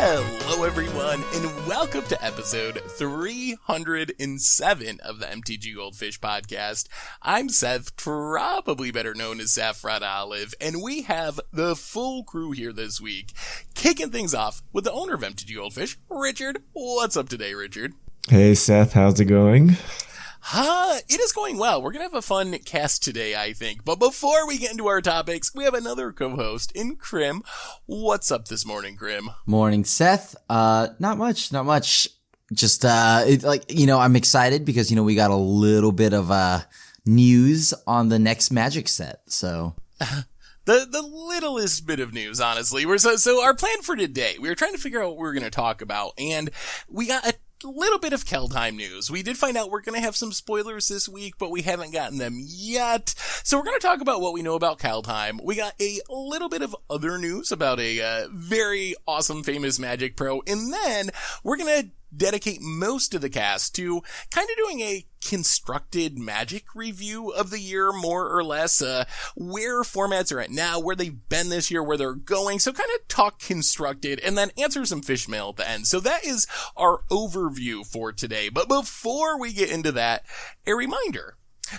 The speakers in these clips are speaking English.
Hello everyone, and welcome to episode 307 of the MTGGoldfish podcast. I'm Seth, probably better known as Saffron Olive, and we have the full crew here this week. Kicking things off with the owner of MTGGoldfish, Richard. What's up today, Richard? Hey Seth, how's it going? It is going well. We're going to have a fun cast today, I think. But before we get into our topics, we have another co-host in Krim. What's up this morning, Krim? Morning, Seth. Not much. Just, I'm excited because, we got a little bit of, news on the next Magic set, so. The littlest bit of news, honestly. So our plan for today, we were trying to figure out what we were going to talk about, and we got a little bit of Kaldheim news. We did find out we're going to have some spoilers this week, but we haven't gotten them yet. So we're going to talk about what we know about Kaldheim. We got a little bit of other news about a very awesome, famous Magic pro, and then we're going to dedicate most of the cast to kind of doing a constructed Magic review of the year, more or less, where formats are at now, where they've been this year, where they're going. So kind of talk constructed and then answer some fish mail at the end. So that is our overview for today. But before we get into that, a reminder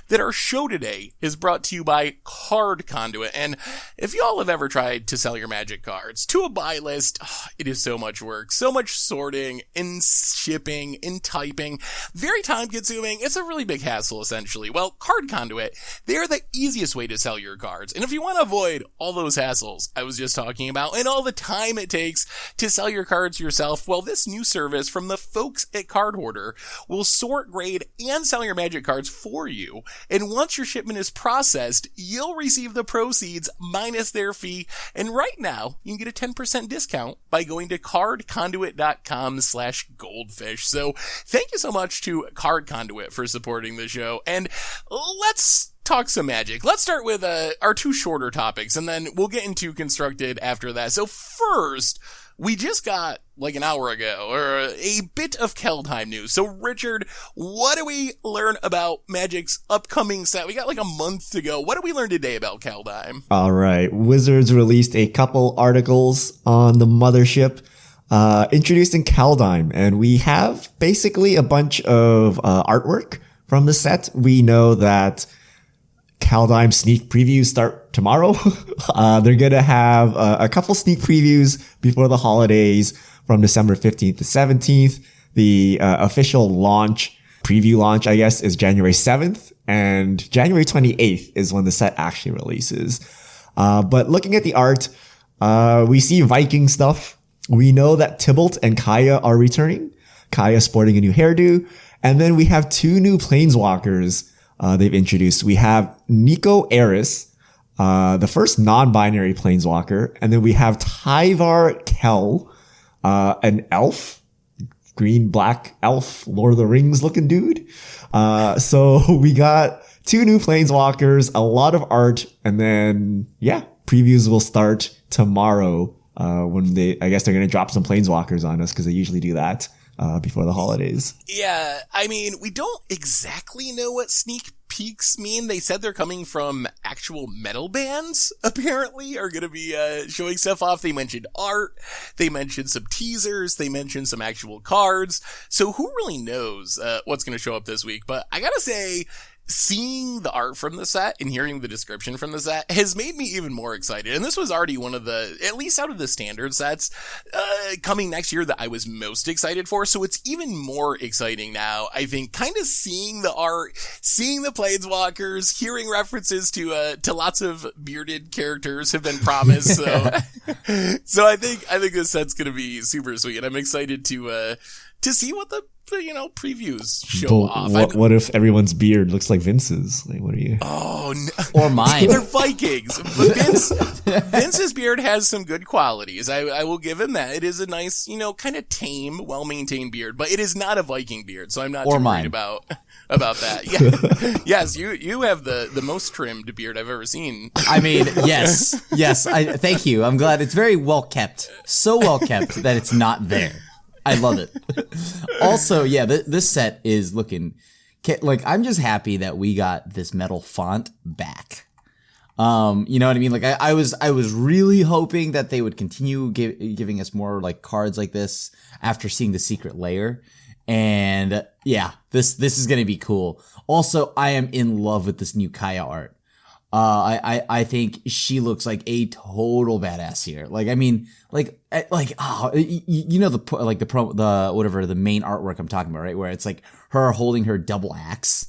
that our show today is brought to you by Card Conduit. And if y'all have ever tried to sell your Magic cards to a buy list, it is so much work, so much sorting and shipping and typing, very time consuming. It's a really big hassle, essentially. Well, Card Conduit, they're the easiest way to sell your cards. And if you want to avoid all those hassles I was just talking about and all the time it takes to sell your cards yourself, well, this new service from the folks at Card Hoarder will sort, grade, and sell your Magic cards for you. And once your shipment is processed, you'll receive the proceeds minus their fee. And right now, you can get a 10% discount by going to cardconduit.com/goldfish. So thank you so much to Card Conduit for supporting the show. And let's talk some Magic. Let's start with our two shorter topics, and then we'll get into constructed after that. So first, we just got, like an hour ago, or a bit of Kaldheim news. So, Richard, what do we learn about Magic's upcoming set? We got like a month to go. What did we learn today about Kaldheim? All right. Wizards released a couple articles on the mothership introducing Kaldheim, and we have basically a bunch of artwork from the set. We know that Kaldheim sneak previews start tomorrow. They're going to have a couple sneak previews before the holidays from December 15th to 17th. The official preview launch, I guess, is January 7th, and January 28th is when the set actually releases. But looking at the art, we see Viking stuff. We know that Tybalt and Kaya are returning. Kaya sporting a new hairdo. And then we have two new planeswalkers they've introduced. We have Nico Eris, the first non-binary planeswalker, and then we have Tyvar Kell, an elf, green-black elf, Lord of the Rings looking dude. So we got two new planeswalkers, a lot of art, and then, previews will start tomorrow when I guess they're going to drop some planeswalkers on us because they usually do that before the holidays. Yeah, I mean, we don't exactly know what sneak peeks mean. They said they're coming from actual metal bands, apparently, are going to be showing stuff off. They mentioned art, they mentioned some teasers, they mentioned some actual cards. So who really knows what's going to show up this week? But I gotta say, seeing the art from the set and hearing the description from the set has made me even more excited. And this was already one of the, at least out of the standard sets, coming next year that I was most excited for. So it's even more exciting now, I think, kind of seeing the art, seeing the planeswalkers, hearing references to lots of bearded characters have been promised. So, so I think this set's going to be super sweet. And I'm excited to see what the previews show off. What if everyone's beard looks like Vince's? Like, what are you? Oh, no. Or mine. They're Vikings. But Vince's beard has some good qualities. I will give him that. It is a nice, kind of tame, well-maintained beard, but it is not a Viking beard, so I'm not too worried about that. Yeah. Yes, you have the most trimmed beard I've ever seen. I mean, yes. Thank you. I'm glad it's very well kept. So well kept that it's not there. I love it. Also, this set is looking like, I'm just happy that we got this metal font back. You know what I mean? Like I was really hoping that they would continue giving us more like cards like this after seeing the secret layer. And yeah, this is going to be cool. Also, I am in love with this new Kaya art. I think she looks like a total badass here. Like, I mean, you know, the main artwork I'm talking about, right? Where it's like her holding her double axe.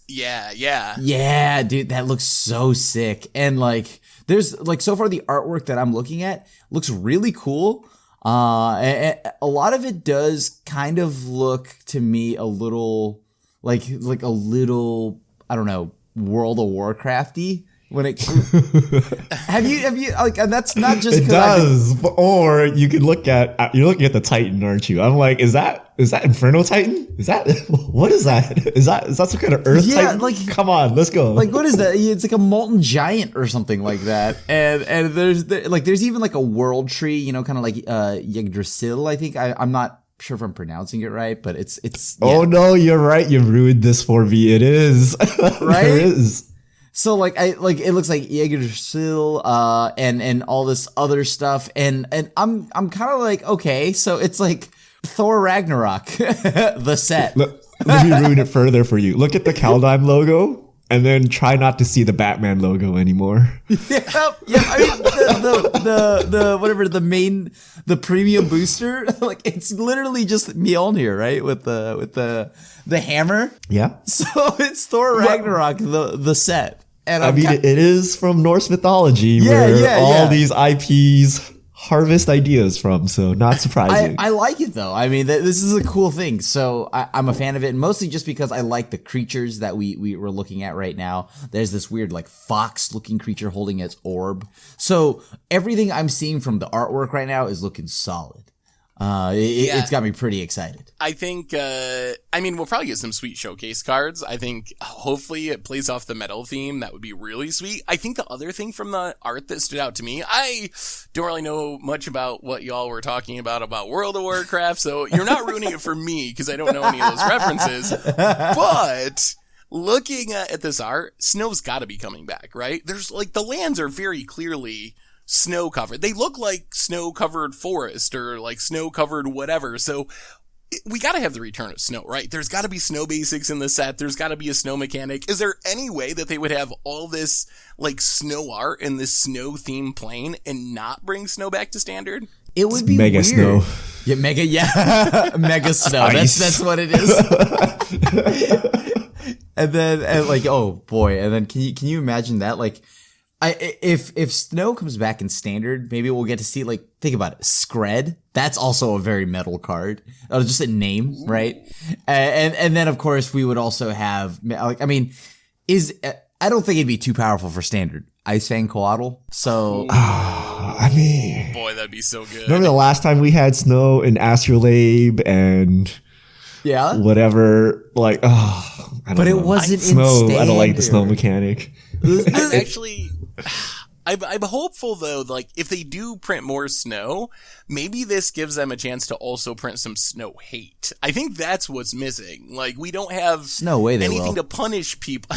Yeah. Yeah, dude, that looks so sick. And like, there's like, so far the artwork that I'm looking at looks really cool. A lot of it does kind of look to me a little like a little, I don't know, World of Warcrafty. When it have you like, and that's not just it does, or you could look at you're looking at the Titan, aren't you? I'm like, is that Inferno Titan? Is that what is that? Is that some kind of Earth Titan? Like, come on, let's go. Like, what is that? It's like a molten giant or something like that. And there's even like a world tree, you know, kind of like Yggdrasil. I think I'm not sure if I'm pronouncing it right, but it's. Yeah. Oh no, you're right. You ruined this for me. It is right. There is. So like it looks like Yggdrasil and all this other stuff, and I'm kind of like, okay, so it's like Thor Ragnarok, the set. Let me ruin it further for you. Look at the Kaldheim logo, and then try not to see the Batman logo anymore. Yeah. I mean the premium booster, like it's literally just Mjolnir, right? With the hammer. Yeah. So it's Thor Ragnarok, the set. And I mean, it is from Norse mythology, where all these IPs harvest ideas from, so not surprising. I like it, though. I mean, this is a cool thing, so I'm a fan of it, and mostly just because I like the creatures that we were looking at right now. There's this weird, like, fox-looking creature holding its orb. So everything I'm seeing from the artwork right now is looking solid. It's got me pretty excited. I think, I mean, we'll probably get some sweet showcase cards. I think hopefully it plays off the metal theme. That would be really sweet. I think the other thing from the art that stood out to me, I don't really know much about what y'all were talking about World of Warcraft, so you're not ruining it for me because I don't know any of those references. But looking at this art, snow's got to be coming back, right? There's like, the lands are very clearly snow covered. They look like snow covered forest or like snow covered whatever. So we got to have the return of snow, right? There's got to be snow basics in the set. There's got to be a snow mechanic. Is there any way that they would have all this like snow art in this snow themed plane and not bring snow back to standard? It would be mega weird. Snow. Yeah, mega snow. That's what it is. and like, oh boy. And then can you imagine that? Like, if snow comes back in standard, maybe we'll get to see, like, think about it, Skred. That's also a very metal card. Just a name, right? And then of course we would also have, like, I mean, I don't think it'd be too powerful for standard. Ice Fang Coatl. So I mean, boy, that'd be so good. Remember the last time we had snow in Astrolabe and whatever, like, I don't know. It wasn't snow. in standard. I don't like the snow mechanic. I'm hopeful though, like if they do print more snow, maybe this gives them a chance to also print some snow hate. I think that's what's missing. Like we don't have anything to punish people.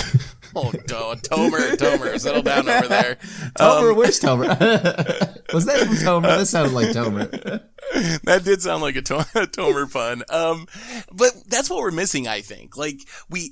Oh, Tomer, settle down over there. Tomer, where's Tomer? Was that from Tomer? That sounded like Tomer. That did sound like a Tomer pun. But that's what we're missing, I think. Like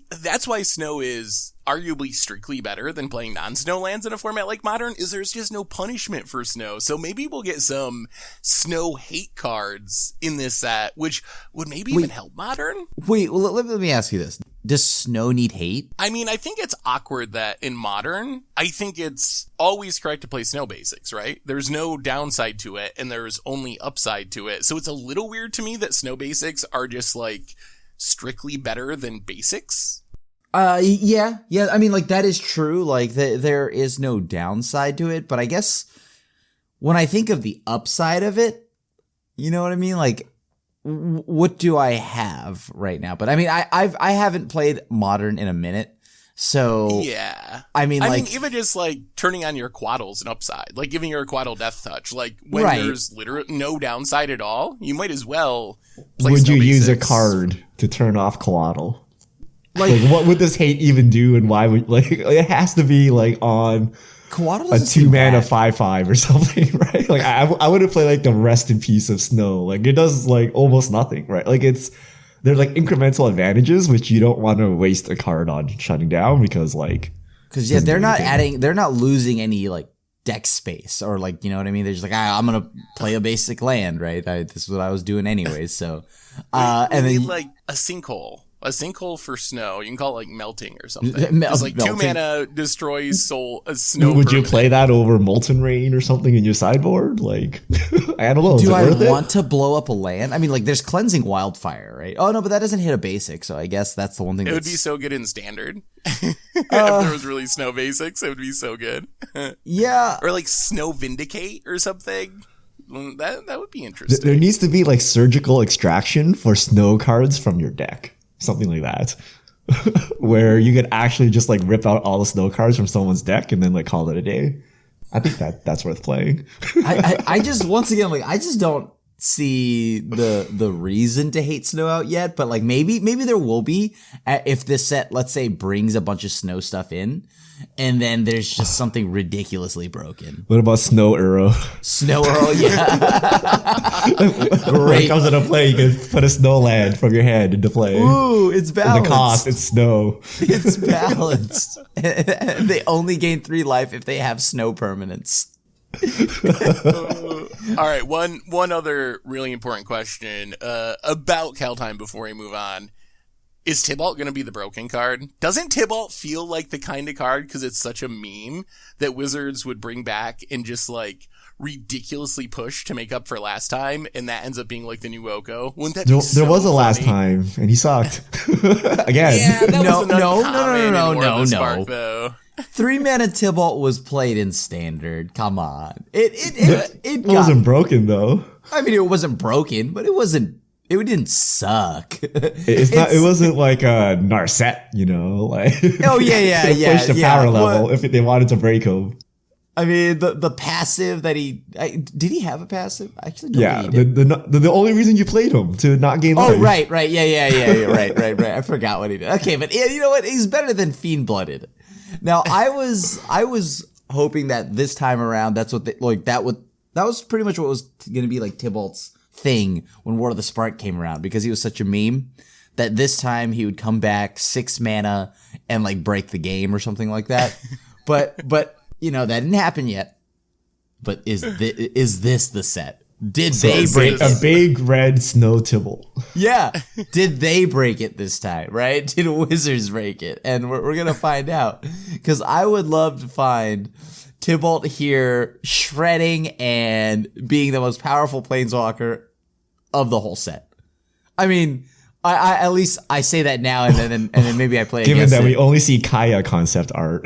that's why snow is arguably strictly better than playing non-snow lands in a format like Modern, is there's just no punishment for snow. So maybe we'll get some snow hate cards in this set, which would maybe even help Modern. Wait, well, let me ask you this. Does snow need hate? I mean, I think it's awkward that in Modern, I think it's always correct to play snow basics, right? There's no downside to it, and there's only upside to it. So it's a little weird to me that snow basics are just like strictly better than basics. Yeah. I mean, like that is true. Like there is no downside to it, but I guess when I think of the upside of it, you know what I mean? Like, what do I have right now? But I mean, I haven't played Modern in a minute, so yeah. I mean, even just like turning on your Quaddle's an upside, like giving your Quaddle Death Touch, like when there's literally no downside at all, you might as well play Would snow you basics. use a card to turn off Coatl? Like, what would this hate even do, and why would, like, it has to be like on Coatl a doesn't seem 2-mana bad. 5/5 or something, right? Like I wouldn't play like the Rest in Peace of Snow. Like it does like almost nothing, right? Like they're like incremental advantages which you don't want to waste a card on shutting down because like Because doesn't they're do not anything. they're not losing any like deck space or like, you know what I mean? They're just like, I'm gonna play a basic land, right? This is what I was doing anyways. So, And and then then like a sinkhole for snow. You can call it like melting or something. Mel- It's like 2 melting. mana destroys snow. Would you permanent. play that over Molten Rain or something in your sideboard? Like I don't know. Is do it I worth it? want to blow up a land? I mean, like there's cleansing wildfire, right? Oh no, but that doesn't hit a basic, so I guess that's the one thing. It would be so good in standard. If there was really snow basics, it would be so good. yeah. Or like snow vindicate or something. That would be interesting. There needs to be like surgical extraction for snow cards from your deck. Something like that. Where you could actually just like rip out all the snow cards from someone's deck and then like call it a day. I think that's worth playing. I just once again like I just don't see the reason to hate snow out yet, but like maybe there will be if this set, let's say, brings a bunch of snow stuff in, and then there's just something ridiculously broken. What about Snow Uro? Snow Earl, yeah. When it Great. comes into play, you can put a snow land from your hand into play. Ooh, it's And the balanced. cost, it's snow. It's balanced. They only gain 3 life if they have snow permanence. All right, one other really important question about Kaldheim before we move on. Is Tibalt going to be the broken card? Doesn't Tibalt feel like the kind of card, because it's such a meme, that Wizards would bring back and just like ridiculously push to make up for last time, and that ends up being like the new Oko? Wouldn't that be There so was a last funny? time, and he sucked. Again. Yeah, that No, was an no, uncommon no, in War of no, the no. Spark, though. 3 mana Tibalt was played in standard. Come on. It It got, wasn't broken, though. I mean, it wasn't broken, but it didn't suck. It wasn't like a Narset, you know? Like, Oh, yeah, to yeah, push the yeah. power What- level if they wanted to break him. I mean, the passive that did he have a passive? I actually don't Yeah, think he did. the only reason you played him, to not gain Oh, life. right, yeah, right. I forgot what he did. Okay, but yeah, you know what? He's better than Fiend Blooded. Now, I was hoping that this time around, that's what that was pretty much what was going to be like Tybalt's thing when War of the Spark came around, because he was such a meme that this time he would come back 6 mana and like break the game or something like that. But you know, that didn't happen yet. But is this the set? Did they break A it? big red snow Tibble. Yeah. Did they break it this time, right? Did Wizards break it? And we're going to find out. Because I would love to find Tibalt here shredding and being the most powerful planeswalker of the whole set. I mean, I at least I say that now and then maybe I play Given against that it. we only see Kaya concept art,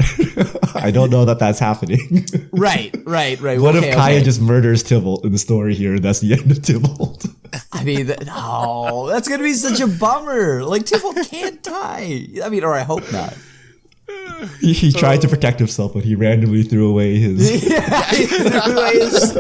I don't know that that's happening. Right. What if Kaya just murders Tybalt in the story here? That's the end of Tybalt. I mean, no, that's going to be such a bummer. Like, Tybalt can't die. I mean, or I hope not. He tried to protect himself, but he randomly threw away his. Yeah, he threw away his-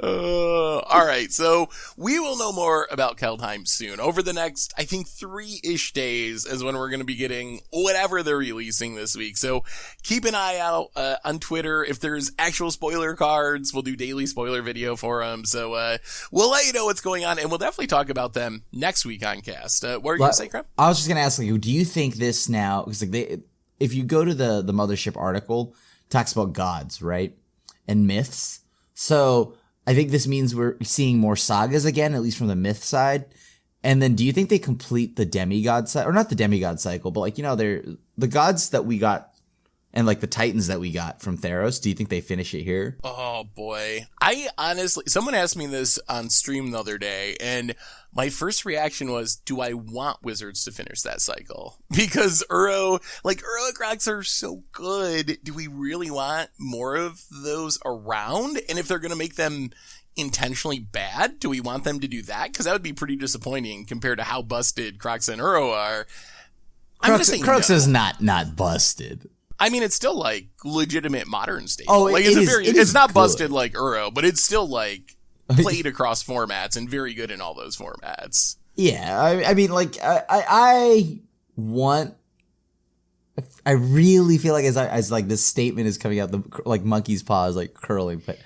All right, so we will know more about Kaldheim soon. Over the next, I think, 3-ish days is when we're going to be getting whatever they're releasing this week. So keep an eye out on Twitter. If there's actual spoiler cards, we'll do daily spoiler video for them. So we'll let you know what's going on, and we'll definitely talk about them next week on Cast. What were you going to say, Crab? I was just going to ask you, do you think this now, because like if you go to the Mothership article, it talks about gods, right? And myths. So I think this means we're seeing more sagas again, at least from the myth side. And then do you think they complete the demigod cycle, or not the demigod cycle, but like, you know, they're the gods that we got and like the titans that we got from Theros? Do you think they finish it here? Oh boy. I honestly, someone asked me this on stream the other day, and my first reaction was, do I want Wizards to finish that cycle? Because Uro Crocs are so good. Do we really want more of those around? And if they're going to make them intentionally bad, do we want them to do that? Because that would be pretty disappointing compared to how busted Crocs and Uro are. I'm going to say Crux no. is not busted. I mean, it's still like legitimate modern state. Oh, like it it's is not good. busted like Uro, but it's still like played across formats and very good in all those formats. Yeah, I mean, like, I want I really feel like as like this statement is coming out, the like monkey's paw is like curling, but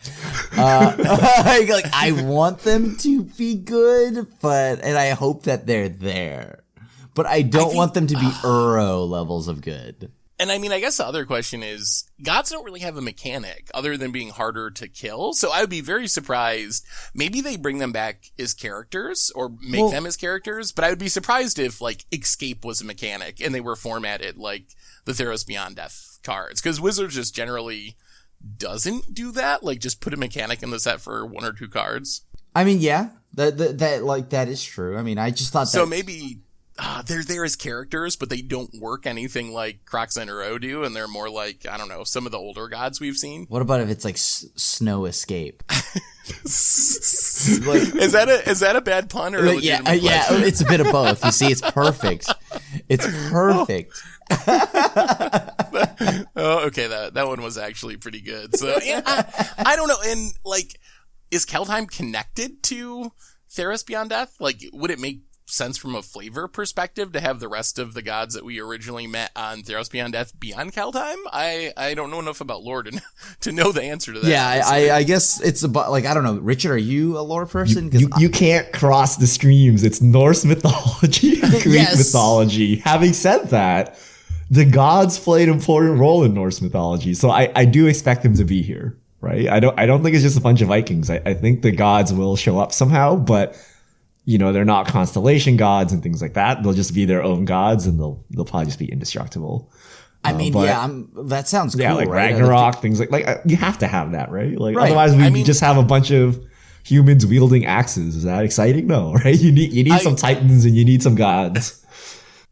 like I want them to be good, and I hope that they're there, but I don't want them to be Uro levels of good. And I mean, I guess the other question is, gods don't really have a mechanic other than being harder to kill. So I would be very surprised. Maybe they bring them back as characters or make them as characters. But I would be surprised if like escape was a mechanic and they were formatted like the Theros Beyond Death cards. Because Wizards just generally doesn't do that. Like just put a mechanic in the set for 1 or 2 cards. I mean, yeah, that is true. I mean, I just thought so maybe. They're there as characters, but they don't work anything like Crocs and Uro do, and they're more like, I don't know, some of the older gods we've seen. What about if it's like Snow Escape? Is that a bad pun or a legitimate yeah, it's a bit of both. You see, it's perfect. It's perfect. Oh, okay, that one was actually pretty good. So yeah, I don't know, and like, is Kaldheim connected to Theros Beyond Death? Like, would it make sense from a flavor perspective to have the rest of the gods that we originally met on Theros Beyond Death be on Kaldheim? I don't know enough about lore to know the answer to that. Yeah, I guess it's about, like, I don't know. Richard, are you a lore person? You can't cross the streams. It's Norse mythology and Greek mythology. Having said that, the gods play an important role in Norse mythology, so I do expect them to be here, right? I don't think it's just a bunch of Vikings. I think the gods will show up somehow, but you know, they're not constellation gods and things like that. They'll just be their own gods, and they'll probably just be indestructible. I mean, that sounds cool. Yeah, like right? Ragnarok, things like you have to have that, right? Like otherwise, we just have a bunch of humans wielding axes. Is that exciting? No, right? You need some titans and you need some gods.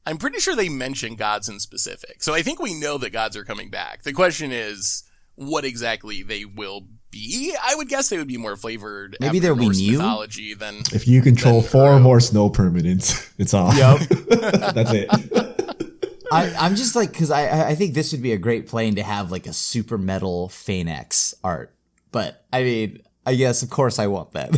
I'm pretty sure they mention gods in specific, so I think we know that gods are coming back. The question is what exactly they will be. I would guess they would be more flavored. Maybe they'll be new mythology than if you control 4 more snow permanents, it's on. Yep, that's it. I'm just like, because I think this would be a great plane to have like a super metal Phanex art, but I mean, I guess of course I want that.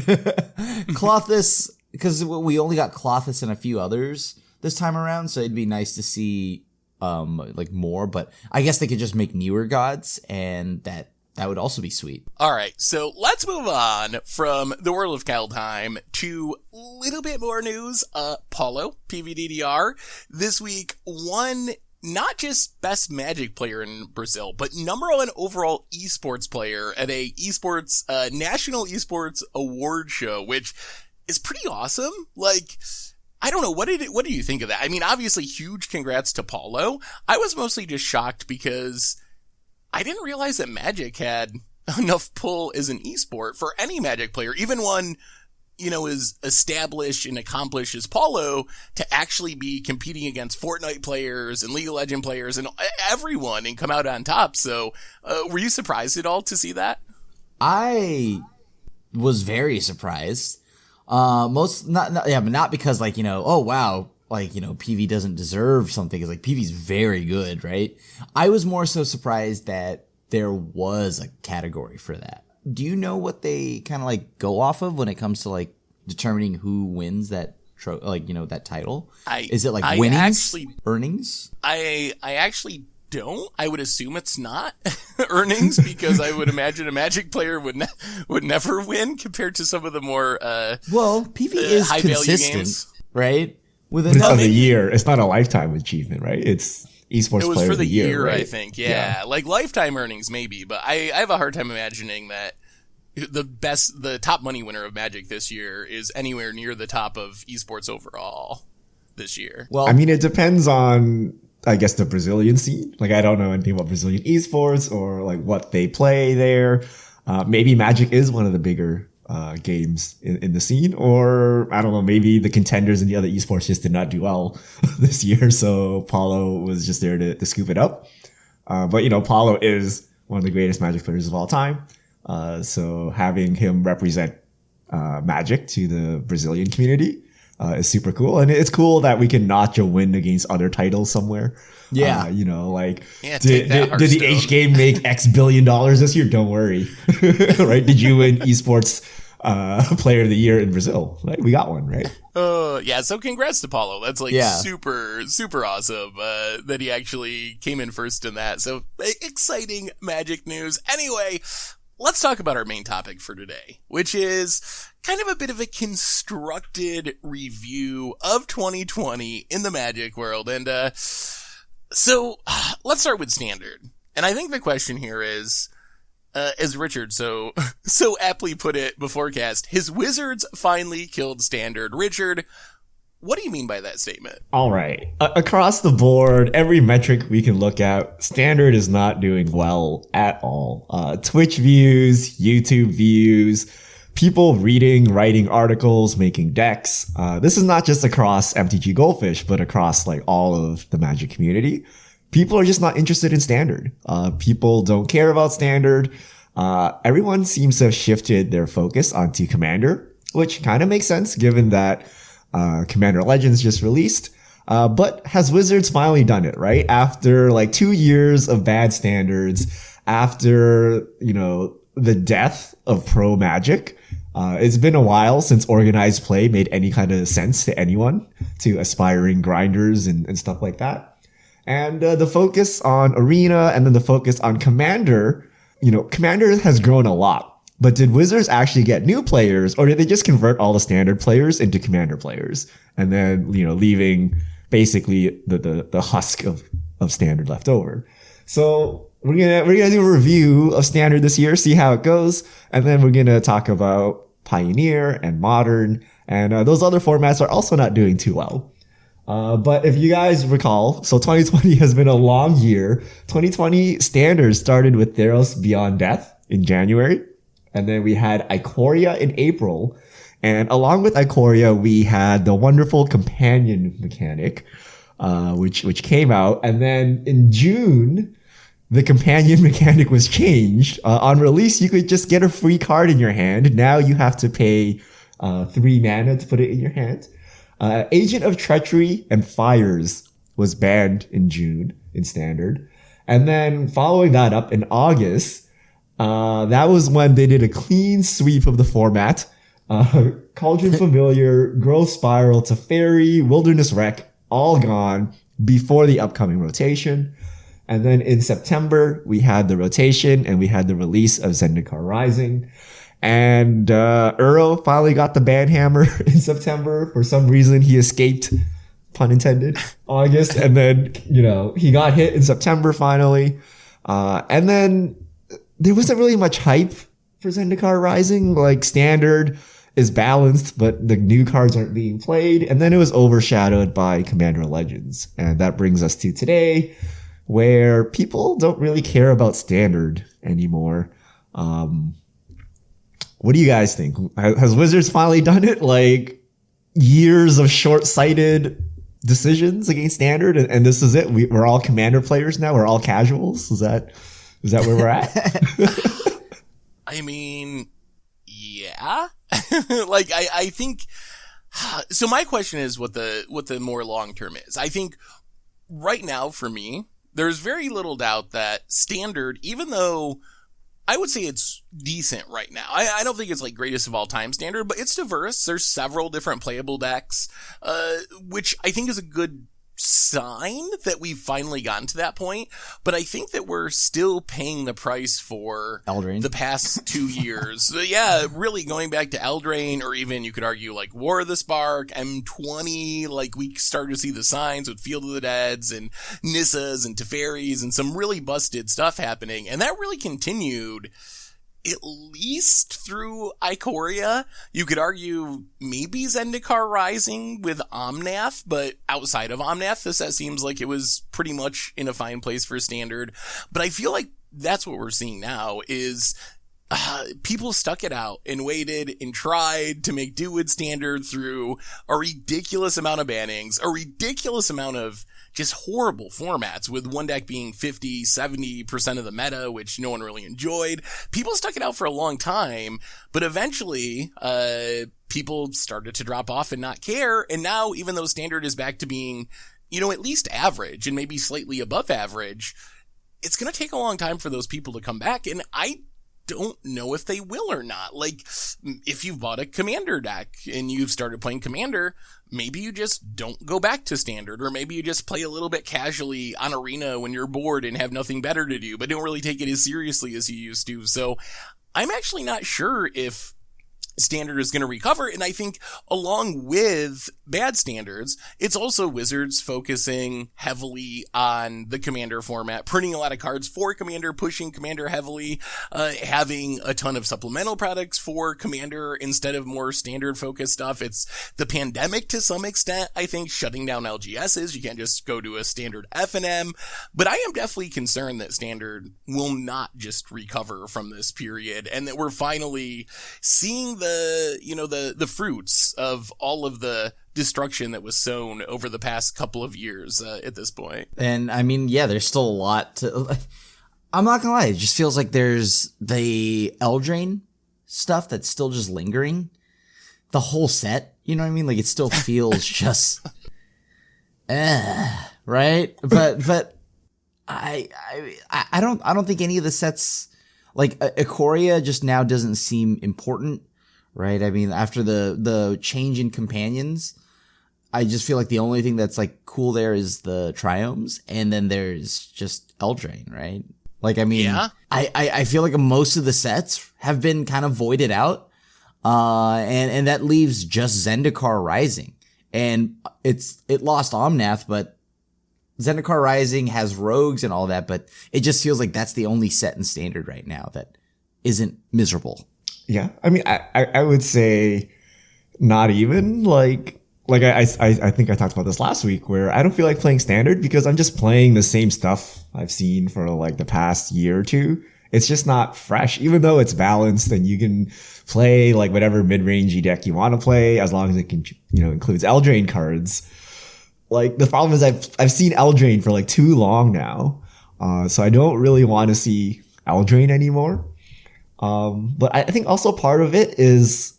Klothys, because we only got Klothys and a few others this time around, so it'd be nice to see like more, but I guess they could just make newer gods, and that would also be sweet. All right, so let's move on from the world of Kaldheim to a little bit more news. Paulo, PVDDR, this week won not just best Magic player in Brazil, but #1 overall esports player at a national esports award show, which is pretty awesome. Like, I don't know. What do you think of that? I mean, obviously, huge congrats to Paulo. I was mostly just shocked because I didn't realize that Magic had enough pull as an esport for any Magic player, even one, you know, as established and accomplished as Paulo, to actually be competing against Fortnite players and League of Legends players and everyone and come out on top. So, were you surprised at all to see that? I was very surprised. Not because like, you know, oh wow, like, you know, PV doesn't deserve something. It's like PV's very good, right? I was more so surprised that there was a category for that. Do you know what they kind of like go off of when it comes to like determining who wins that that title? Is it like winnings, earnings? I actually don't. I would assume it's not earnings, because I would imagine a Magic player would never win compared to some of the more PV is high consistent, value games, right? With another year, it's not a lifetime achievement, right? It's esports. It was for the year, right? I think. Yeah, like lifetime earnings maybe, but I have a hard time imagining that the top money winner of Magic this year is anywhere near the top of esports overall this year. Well, I mean, it depends on, I guess, the Brazilian scene. Like, I don't know anything about Brazilian esports or like what they play there. Maybe Magic is one of the bigger games in the scene, or I don't know, maybe the contenders in the other esports just did not do well this year, so Paulo was just there to scoop it up. But you know, Paulo is one of the greatest Magic players of all time, so having him represent Magic to the Brazilian community is super cool, and it's cool that we can notch a win against other titles somewhere. Yeah, you know, like, did the H game make X billion dollars this year? Don't worry, right? Did you win esports player of the year in Brazil. Like, we got one, right? Yeah, so congrats to Paulo. That's like Yeah. super, super awesome that he actually came in first in that. So exciting Magic news. Anyway, let's talk about our main topic for today, which is kind of a bit of a constructed review of 2020 in the Magic world. And so let's start with Standard. And I think the question here is, as Richard so aptly put it beforecast, his Wizards finally killed Standard. Richard, what do you mean by that statement? All right. Across the board, every metric we can look at, Standard is not doing well at all. Twitch views, YouTube views, people reading, writing articles, making decks. This is not just across MTGGoldfish, but across like all of the Magic community. People are just not interested in Standard. People don't care about Standard. Everyone seems to have shifted their focus onto Commander, which kind of makes sense given that Commander Legends just released. But has Wizards finally done it, right? After like 2 years of bad standards, after, the death of pro Magic, it's been a while since organized play made any kind of sense to anyone, to aspiring grinders and stuff like that. And the focus on Arena and then the focus on Commander, Commander has grown a lot. But did Wizards actually get new players, or did they just convert all the Standard players into Commander players? And then, leaving basically the husk of Standard left over. So we're gonna do a review of Standard this year, see how it goes, and then we're gonna talk about Pioneer and Modern, and those other formats are also not doing too well. But if you guys recall, so 2020 has been a long year. 2020 Standard started with Theros Beyond Death in January. And then we had Ikoria in April. And along with Ikoria, we had the wonderful companion mechanic, which came out. And then in June, the companion mechanic was changed. On release, you could just get a free card in your hand. Now you have to pay 3 mana to put it in your hand. Agent of Treachery and Fires was banned in June in Standard. And then following that up in August, that was when they did a clean sweep of the format. Cauldron Familiar, Growth Spiral, Teferi, Wilderness Wreck, all gone before the upcoming rotation. And then in September, we had the rotation and we had the release of Zendikar Rising. And Uro finally got the banhammer in September. For some reason, he escaped, pun intended, August. And then, he got hit in September finally. And then there wasn't really much hype for Zendikar Rising. Like, Standard is balanced, but the new cards aren't being played. And then it was overshadowed by Commander Legends. And that brings us to today, where people don't really care about Standard anymore. What do you guys think? Has Wizards finally done it? Like, years of short-sighted decisions against Standard, and this is it? We're all Commander players now? We're all casuals? Is that where we're at? I mean, yeah. Like, I think... So my question is what the more long-term is. I think right now, for me, there's very little doubt that Standard, even though... I would say it's decent right now. I don't think it's like greatest of all time Standard, but it's diverse. There's several different playable decks, which I think is a good sign that we've finally gotten to that point. But I think that we're still paying the price for Eldraine. The past 2 years. So yeah, really going back to Eldraine, or even you could argue like War of the Spark, M20, like we started to see the signs with Field of the Deads and Nissas and Teferis and some really busted stuff happening. And that really continued at least through Ikoria. You could argue maybe Zendikar Rising with Omnath, but outside of Omnath, this seems like it was pretty much in a fine place for Standard. But I feel like that's what we're seeing now is people stuck it out and waited and tried to make do with Standard through a ridiculous amount of bannings, a ridiculous amount of just horrible formats, with one deck being 50-70% of the meta, which no one really enjoyed. People stuck it out for a long time, but eventually people started to drop off and not care. And now, even though Standard is back to being, at least average and maybe slightly above average, it's going to take a long time for those people to come back. And I don't know if they will or not. Like, if you've bought a Commander deck and you've started playing Commander, maybe you just don't go back to Standard, or maybe you just play a little bit casually on Arena when you're bored and have nothing better to do, but don't really take it as seriously as you used to. So I'm actually not sure if Standard is going to recover, and I think along with bad Standards, it's also Wizards focusing heavily on the Commander format, printing a lot of cards for Commander, pushing Commander heavily, having a ton of supplemental products for Commander instead of more Standard-focused stuff. It's the pandemic to some extent, I think, shutting down LGSs. You can't just go to a Standard F&M, but I am definitely concerned that Standard will not just recover from this period, and that we're finally seeing the fruits of all of the destruction that was sown over the past couple of years at this point. And I mean, yeah, there's still a lot to. I'm not gonna lie, it just feels like there's the Eldraine stuff that's still just lingering. The whole set, you know what I mean? Like, it still feels just, right? But I don't think any of the sets, like Ikoria, just now doesn't seem important. Right. I mean, after the change in companions, I just feel like the only thing that's like cool there is the triomes, and then there's just Eldraine, right? Like, I mean, yeah. I feel like most of the sets have been kind of voided out. And that leaves just Zendikar Rising. And it lost Omnath, but Zendikar Rising has rogues and all that, but it just feels like that's the only set in Standard right now that isn't miserable. Yeah, I mean, I would say not even like I think I talked about this last week, where I don't feel like playing Standard because I'm just playing the same stuff I've seen for like the past year or two. It's just not fresh, even though it's balanced and you can play like whatever mid-rangey deck you want to play as long as it can, includes Eldraine cards. Like, the problem is I've seen Eldraine for like too long now, so I don't really want to see Eldraine anymore. But I think also part of it is,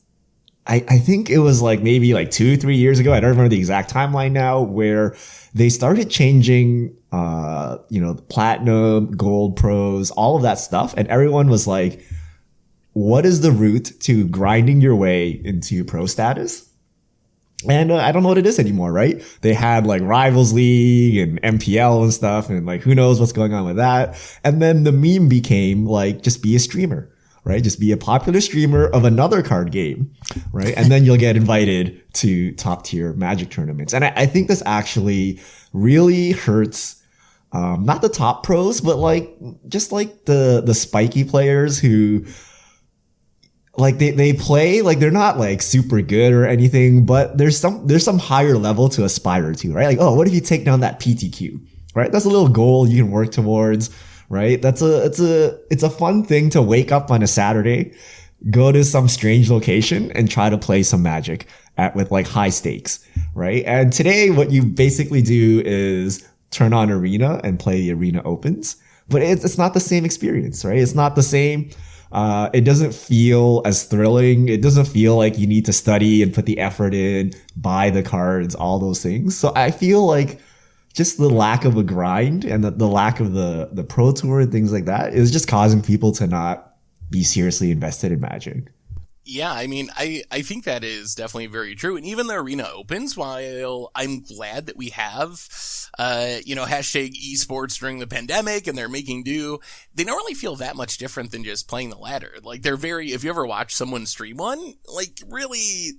I think it was like maybe like 2-3 years ago, I don't remember the exact timeline now, where they started changing, the platinum, gold pros, all of that stuff. And everyone was like, what is the route to grinding your way into pro status? And I don't know what it is anymore, right? They had like Rivals League and MPL and stuff, and like, who knows what's going on with that. And then the meme became like, just be a streamer. Right? Just be a popular streamer of another card game, right? And then you'll get invited to top tier Magic tournaments. And I think this actually really hurts, not the top pros, but like, just like the spiky players who, like, they play, like, they're not like super good or anything, but there's some higher level to aspire to, right? Like, oh, what if you take down that PTQ, right? That's a little goal you can work towards. Right? It's a fun thing to wake up on a Saturday, go to some strange location and try to play some Magic with like high stakes, right? And today what you basically do is turn on Arena and play the Arena Opens, but it's not the same experience, right? It's not the same. It doesn't feel as thrilling. It doesn't feel like you need to study and put the effort in, buy the cards, all those things. So I feel like just the lack of a grind and the lack of the Pro Tour and things like that is just causing people to not be seriously invested in Magic. Yeah, I mean, I think that is definitely very true. And even the Arena Opens, while I'm glad that we have, hashtag esports during the pandemic and they're making do, they don't really feel that much different than just playing the ladder. Like, if you ever watch someone stream one, like, really,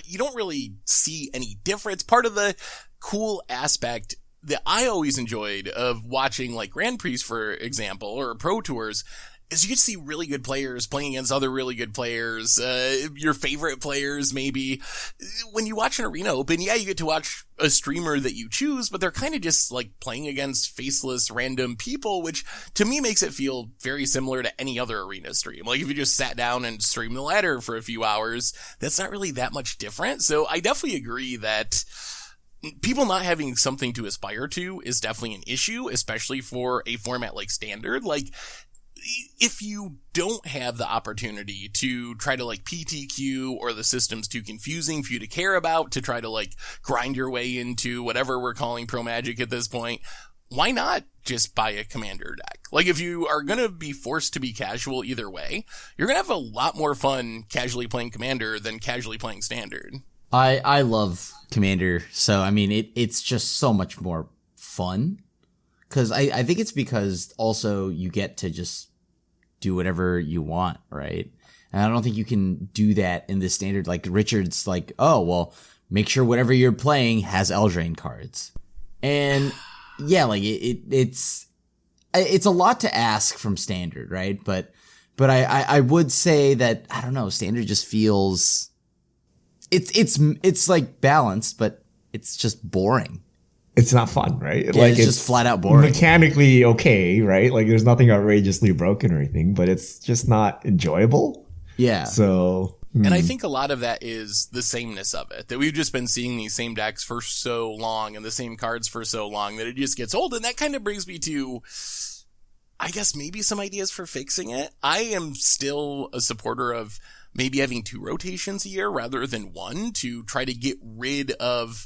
you don't really see any difference. Part of the cool aspect that I always enjoyed of watching like Grand Prix, for example, or Pro Tours, is you get to see really good players playing against other really good players, your favorite players maybe. When you watch an Arena Open, yeah, you get to watch a streamer that you choose, but they're kind of just like playing against faceless random people, which to me makes it feel very similar to any other Arena stream. Like, if you just sat down and streamed the ladder for a few hours, that's not really that much different. So I definitely agree that people not having something to aspire to is definitely an issue, especially for a format like Standard. Like, if you don't have the opportunity to try to like PTQ, or the system's too confusing for you to care about, to try to like grind your way into whatever we're calling Pro Magic at this point, why not just buy a commander deck? Like, if you are going to be forced to be casual either way, you're going to have a lot more fun casually playing commander than casually playing standard. I love commander, so I mean it's just so much more fun. Because I think it's because also you get to just do whatever you want, right? And I don't think you can do that in the standard. Like Richard's like, oh, well, make sure whatever you're playing has Eldraine cards. And yeah, like it's a lot to ask from standard, right? But I would say that, I don't know, standard just feels, it's like balanced, but it's just boring. It's not fun, right? Yeah, like it's just flat out boring. Mechanically okay, right? Like there's nothing outrageously broken or anything, but it's just not enjoyable. Yeah. So, and I think a lot of that is the sameness of it, that we've just been seeing these same decks for so long and the same cards for so long that it just gets old. And that kind of brings me to, I guess, maybe some ideas for fixing it. I am still a supporter of maybe having 2 rotations a year rather than 1 to try to get rid of,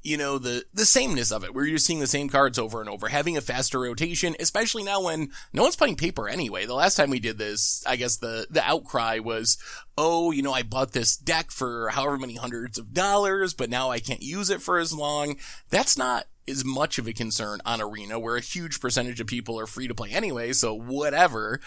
you know, the sameness of it, where you're seeing the same cards over and over, having a faster rotation, especially now when no one's playing paper anyway. The last time we did this, I guess the outcry was, oh, you know, I bought this deck for however many hundreds of dollars, but now I can't use it for as long. That's not as much of a concern on Arena, where a huge percentage of people are free to play anyway, so whatever.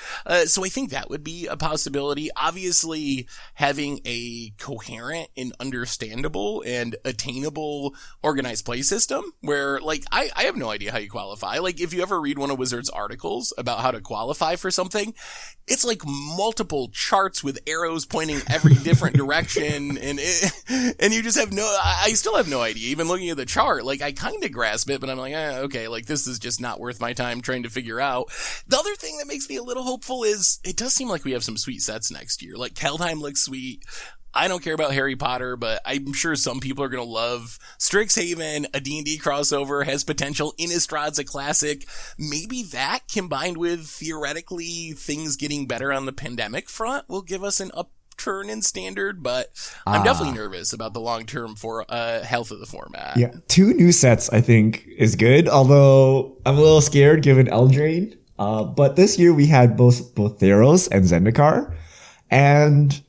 So I think that would be a possibility. Obviously, having a coherent and understandable and attainable organized play system where, like, I have no idea how you qualify. Like, if you ever read one of Wizards' articles about how to qualify for something, it's like multiple charts with arrows pointing every different direction, and you just have I still have no idea. Even looking at the chart, like, I kind of grasp it, but I'm like, okay, like, this is just not worth my time trying to figure out. The other thing that makes me a little hopeful is it does seem like we have some sweet sets next year. Like, Kaldheim looks sweet. I don't care about Harry Potter, but I'm sure some people are going to love Strixhaven. A D&D crossover has potential. Innistrad's a classic. Maybe that, combined with theoretically things getting better on the pandemic front, will give us an upturn in standard, but I'm definitely nervous about the long-term for health of the format. Yeah, 2 new sets I think is good, although I'm a little scared given Eldraine. But this year we had both Theros and Zendikar, and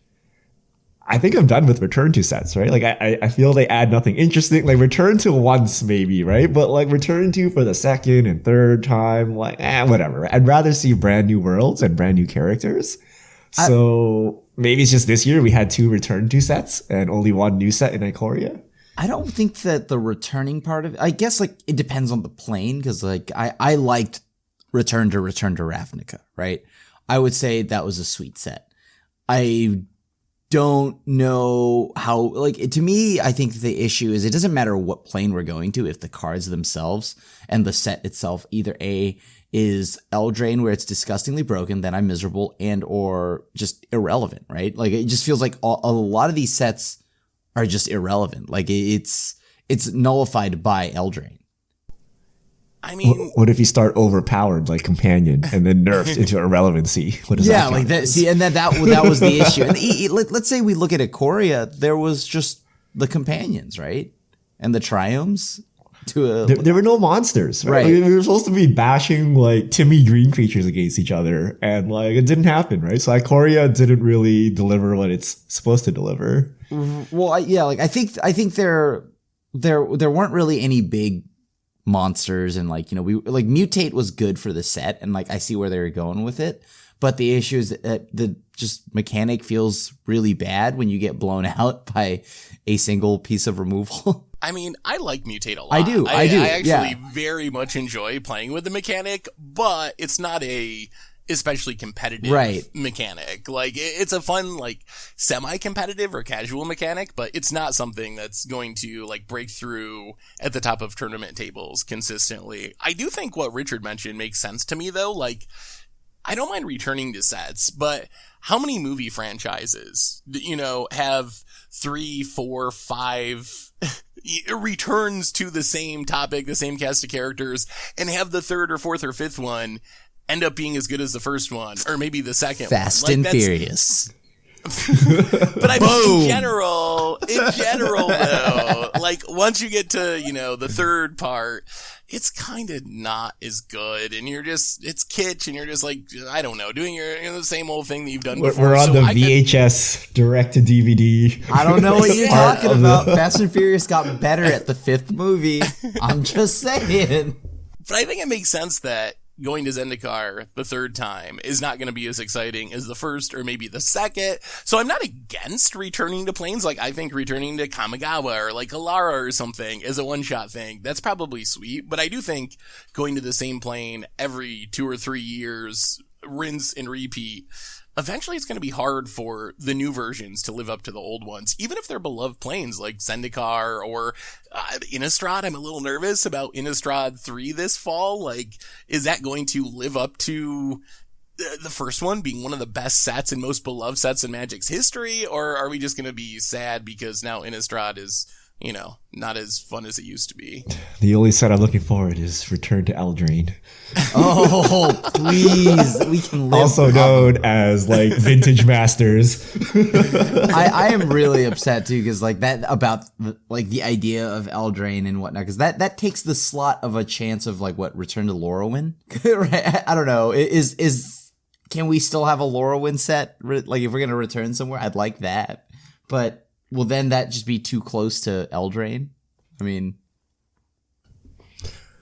I think I'm done with Return to sets, right? Like, I feel they add nothing interesting. Like, Return to once, maybe, right? But, like, Return to for the second and third time, like, whatever. I'd rather see brand new worlds and brand new characters. So, maybe it's just this year we had 2 Return to sets and only 1 new set in Ikoria. I don't think that the returning part of it, I guess, like, it depends on the plane, because, like, I liked Return to Ravnica, right? I would say that was a sweet set. I don't know how, like, to me, I think the issue is it doesn't matter what plane we're going to if the cards themselves and the set itself either A is Eldraine, where it's disgustingly broken, then I'm miserable, and or just irrelevant, right? Like, it just feels like a lot of these sets are just irrelevant. Like, it's nullified by Eldraine. I mean, what if you start overpowered like Companion and then nerfed into irrelevancy? What does that like that. See, and that was the issue. And let's say we look at Ikoria, there was just the Companions, right, and the Triomes. There were no monsters, right? Like, we were supposed to be bashing like Timmy Green creatures against each other, and like it didn't happen, right? So Ikoria didn't really deliver what it's supposed to deliver. Well, I think there weren't really any big monsters, and like, you know, we like Mutate was good for the set, and like I see where they were going with it, but the issue is that the just mechanic feels really bad when you get blown out by a single piece of removal. I mean, I like Mutate a lot. I do. I actually very much enjoy playing with the mechanic, but it's not a especially competitive mechanic. Like, it's a fun, like, semi-competitive or casual mechanic, but it's not something that's going to, like, break through at the top of tournament tables consistently. I do think what Richard mentioned makes sense to me, though. Like, I don't mind returning to sets, but how many movie franchises, you know, have 3, 4, 5 returns to the same topic, the same cast of characters, and have the 3rd or 4th or 5th one end up being as good as the first one, or maybe the second Fast one. and Furious. But I mean, in general, though, like, once you get to, you know, the third part, it's kind of not as good, and it's kitsch, and you're just like, I don't know, doing the same old thing that you've done before. We're on the VHS direct to DVD. I don't know what you're talking about. Fast and Furious got better at the 5th movie. I'm just saying. But I think it makes sense that going to Zendikar the 3rd time is not going to be as exciting as the 1st or maybe the 2nd. So I'm not against returning to planes. Like, I think returning to Kamigawa or like Alara or something is a one-shot thing. That's probably sweet. But I do think going to the same plane every 2 or 3 years, rinse and repeat, eventually it's going to be hard for the new versions to live up to the old ones, even if they're beloved planes like Zendikar or Innistrad. I'm a little nervous about Innistrad 3 this fall. Like, is that going to live up to the first one being one of the best sets and most beloved sets in Magic's history? Or are we just going to be sad because now Innistrad is, not as fun as it used to be? The only set I'm looking forward is Return to Eldraine. Oh, please. We can live also known as like Vintage Masters. I am really upset too, because like that about the idea of Eldraine and whatnot, because that takes the slot of a chance of like what, Return to Lorwyn. Right? I don't know. Can we still have a Lorwyn set? Like, if we're gonna return somewhere, I'd like that. But will then that just be too close to Eldraine? I mean,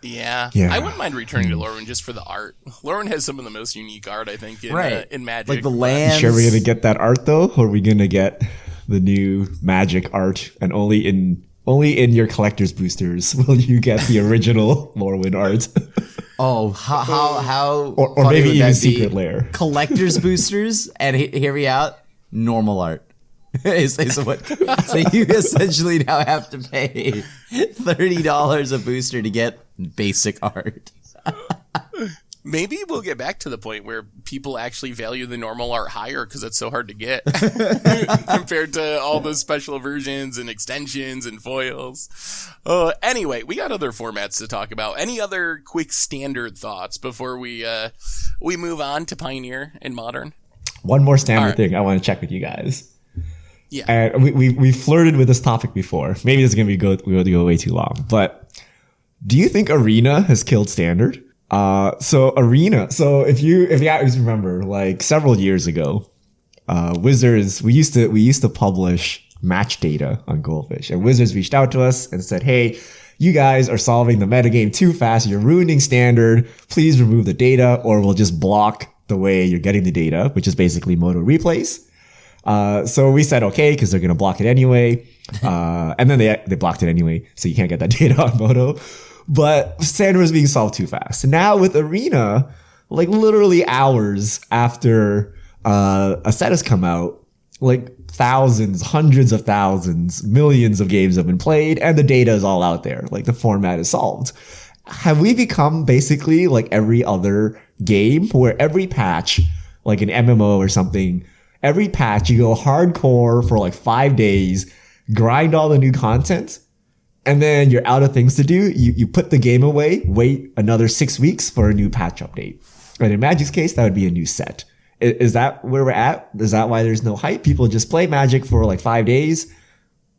yeah. I wouldn't mind returning to Lorwyn just for the art. Lorwyn has some of the most unique art, I think, in Magic. Like the lands. Sure, we're gonna get that art though, or are we gonna get the new Magic art, and only in your collector's boosters will you get the original Lorwyn art? Oh, how or maybe even Secret Lair collector's boosters, and hear me out, normal art. So what? So you essentially now have to pay $30 a booster to get basic art. Maybe we'll get back to the point where people actually value the normal art higher because it's so hard to get compared to all the special versions and extensions and foils. Anyway, we got other formats to talk about. Any other quick standard thoughts before we move on to Pioneer and Modern? One more standard thing I want to check with you guys. Yeah. And we flirted with this topic before. Maybe this is going to go way too long. But do you think Arena has killed Standard? So if you guys remember, like several years ago, Wizards, we used to publish match data on Goldfish, and Wizards reached out to us and said, hey, you guys are solving the metagame too fast. You're ruining Standard. Please remove the data or we'll just block the way you're getting the data, which is basically Moto replays. So we said, okay, cause they're going to block it anyway. And then they blocked it anyway. So you can't get that data on Moto. But Standard was being solved too fast. Now with Arena, like literally hours after a set has come out, like thousands, hundreds of thousands, millions of games have been played, and the data is all out there. Like the format is solved. Have we become basically like every other game where every patch, like an MMO or something, every patch you go hardcore for like 5 days, grind all the new content, and then you're out of things to do. You put the game away, wait another 6 weeks for a new patch update. And in Magic's case, that would be a new set. Is that where we're at? Is that why there's no hype? People just play Magic for like 5 days,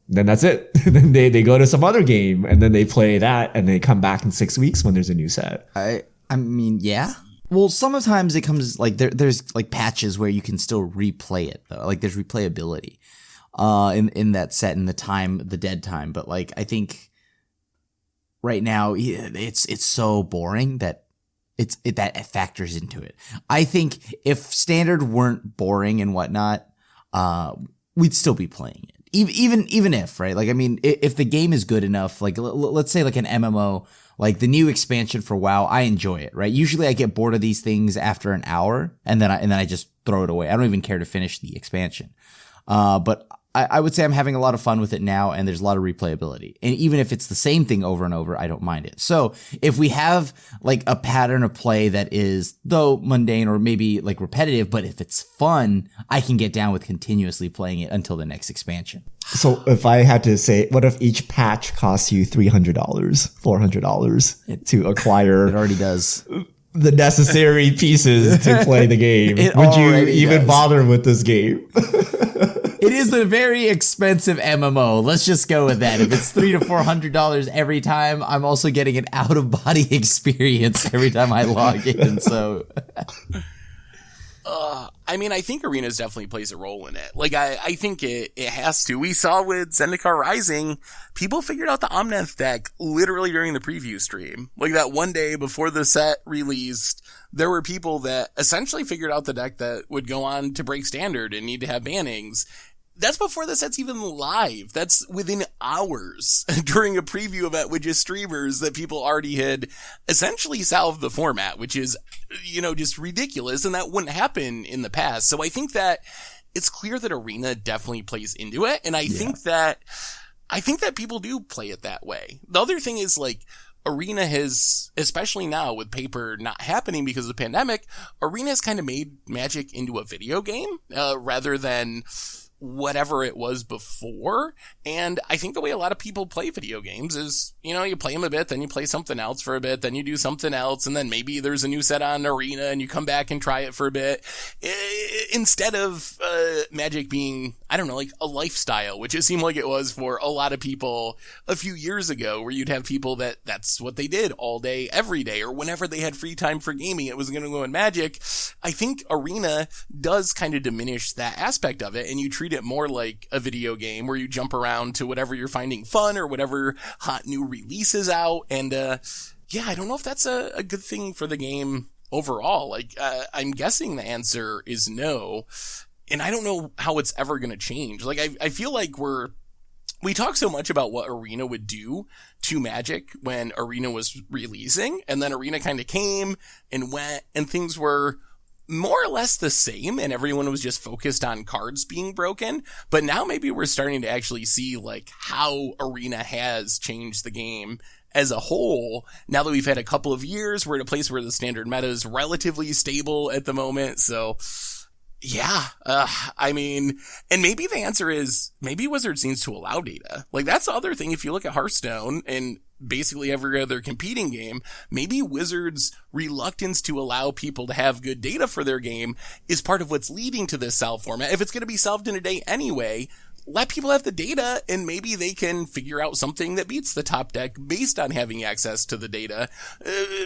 then that's it. Then they go to some other game and then they play that and they come back in 6 weeks when there's a new set. I mean, yeah. Well, sometimes it comes like there's like patches where you can still replay it though. Like there's replayability in that set in the dead time. But like I think right now it's so boring that it factors into it. I think if Standard weren't boring and whatnot, we'd still be playing it. Even if, right? Like I mean, if the game is good enough, like let's say like an MMO. Like the new expansion for WoW, I enjoy it, right? Usually I get bored of these things after an hour and then I just throw it away. I don't even care to finish the expansion. But I would say I'm having a lot of fun with it now, and there's a lot of replayability. And even if it's the same thing over and over, I don't mind it. So if we have like a pattern of play that is, though mundane or maybe like repetitive, but if it's fun, I can get down with continuously playing it until the next expansion. So if I had to say, what if each patch costs you $300, $400 to acquire? It already does. The necessary pieces to play the game. Would you even bother with this game? It is a very expensive MMO. Let's just go with that. If it's $300 to $400 every time, I'm also getting an out of body experience every time I log in. So, I mean, I think Arenas definitely plays a role in it. Like, I think it has to. We saw with Zendikar Rising, people figured out the Omnath deck literally during the preview stream. Like, that one day before the set released, there were people that essentially figured out the deck that would go on to break standard and need to have bannings. That's before the set's even live. That's within hours during a preview event with just streamers that people already had essentially salved the format, which is, just ridiculous. And that wouldn't happen in the past. So I think that it's clear that Arena definitely plays into it. And I think that people do play it that way. The other thing is, like, Arena has, especially now with paper not happening because of the pandemic, Arena has kind of made Magic into a video game, rather than whatever it was before. And I think the way a lot of people play video games is, you play them a bit, then you play something else for a bit, then you do something else, and then maybe there's a new set on Arena and you come back and try it for a bit. Instead of Magic being, I don't know, like a lifestyle, which it seemed like it was for a lot of people a few years ago, where you'd have people that's what they did all day, every day, or whenever they had free time for gaming, it was going to go in Magic. I think Arena does kind of diminish that aspect of it, and you treat it more like a video game where you jump around to whatever you're finding fun or whatever hot new releases out. And I don't know if that's a good thing for the game overall. Like, I'm guessing the answer is no, and I don't know how it's ever going to change. Like, I feel like we talk so much about what Arena would do to Magic when Arena was releasing, and then Arena kind of came and went, and things were more or less the same, and everyone was just focused on cards being broken. But now maybe we're starting to actually see, like, how Arena has changed the game as a whole. Now that we've had a couple of years, we're at a place where the standard meta is relatively stable at the moment. So, yeah, I mean, and maybe the answer is, maybe Wizards needs to allow data. Like, that's the other thing. If you look at Hearthstone and basically every other competing game, maybe Wizards' reluctance to allow people to have good data for their game is part of what's leading to this salve format. If it's going to be solved in a day anyway, let people have the data, and maybe they can figure out something that beats the top deck based on having access to the data,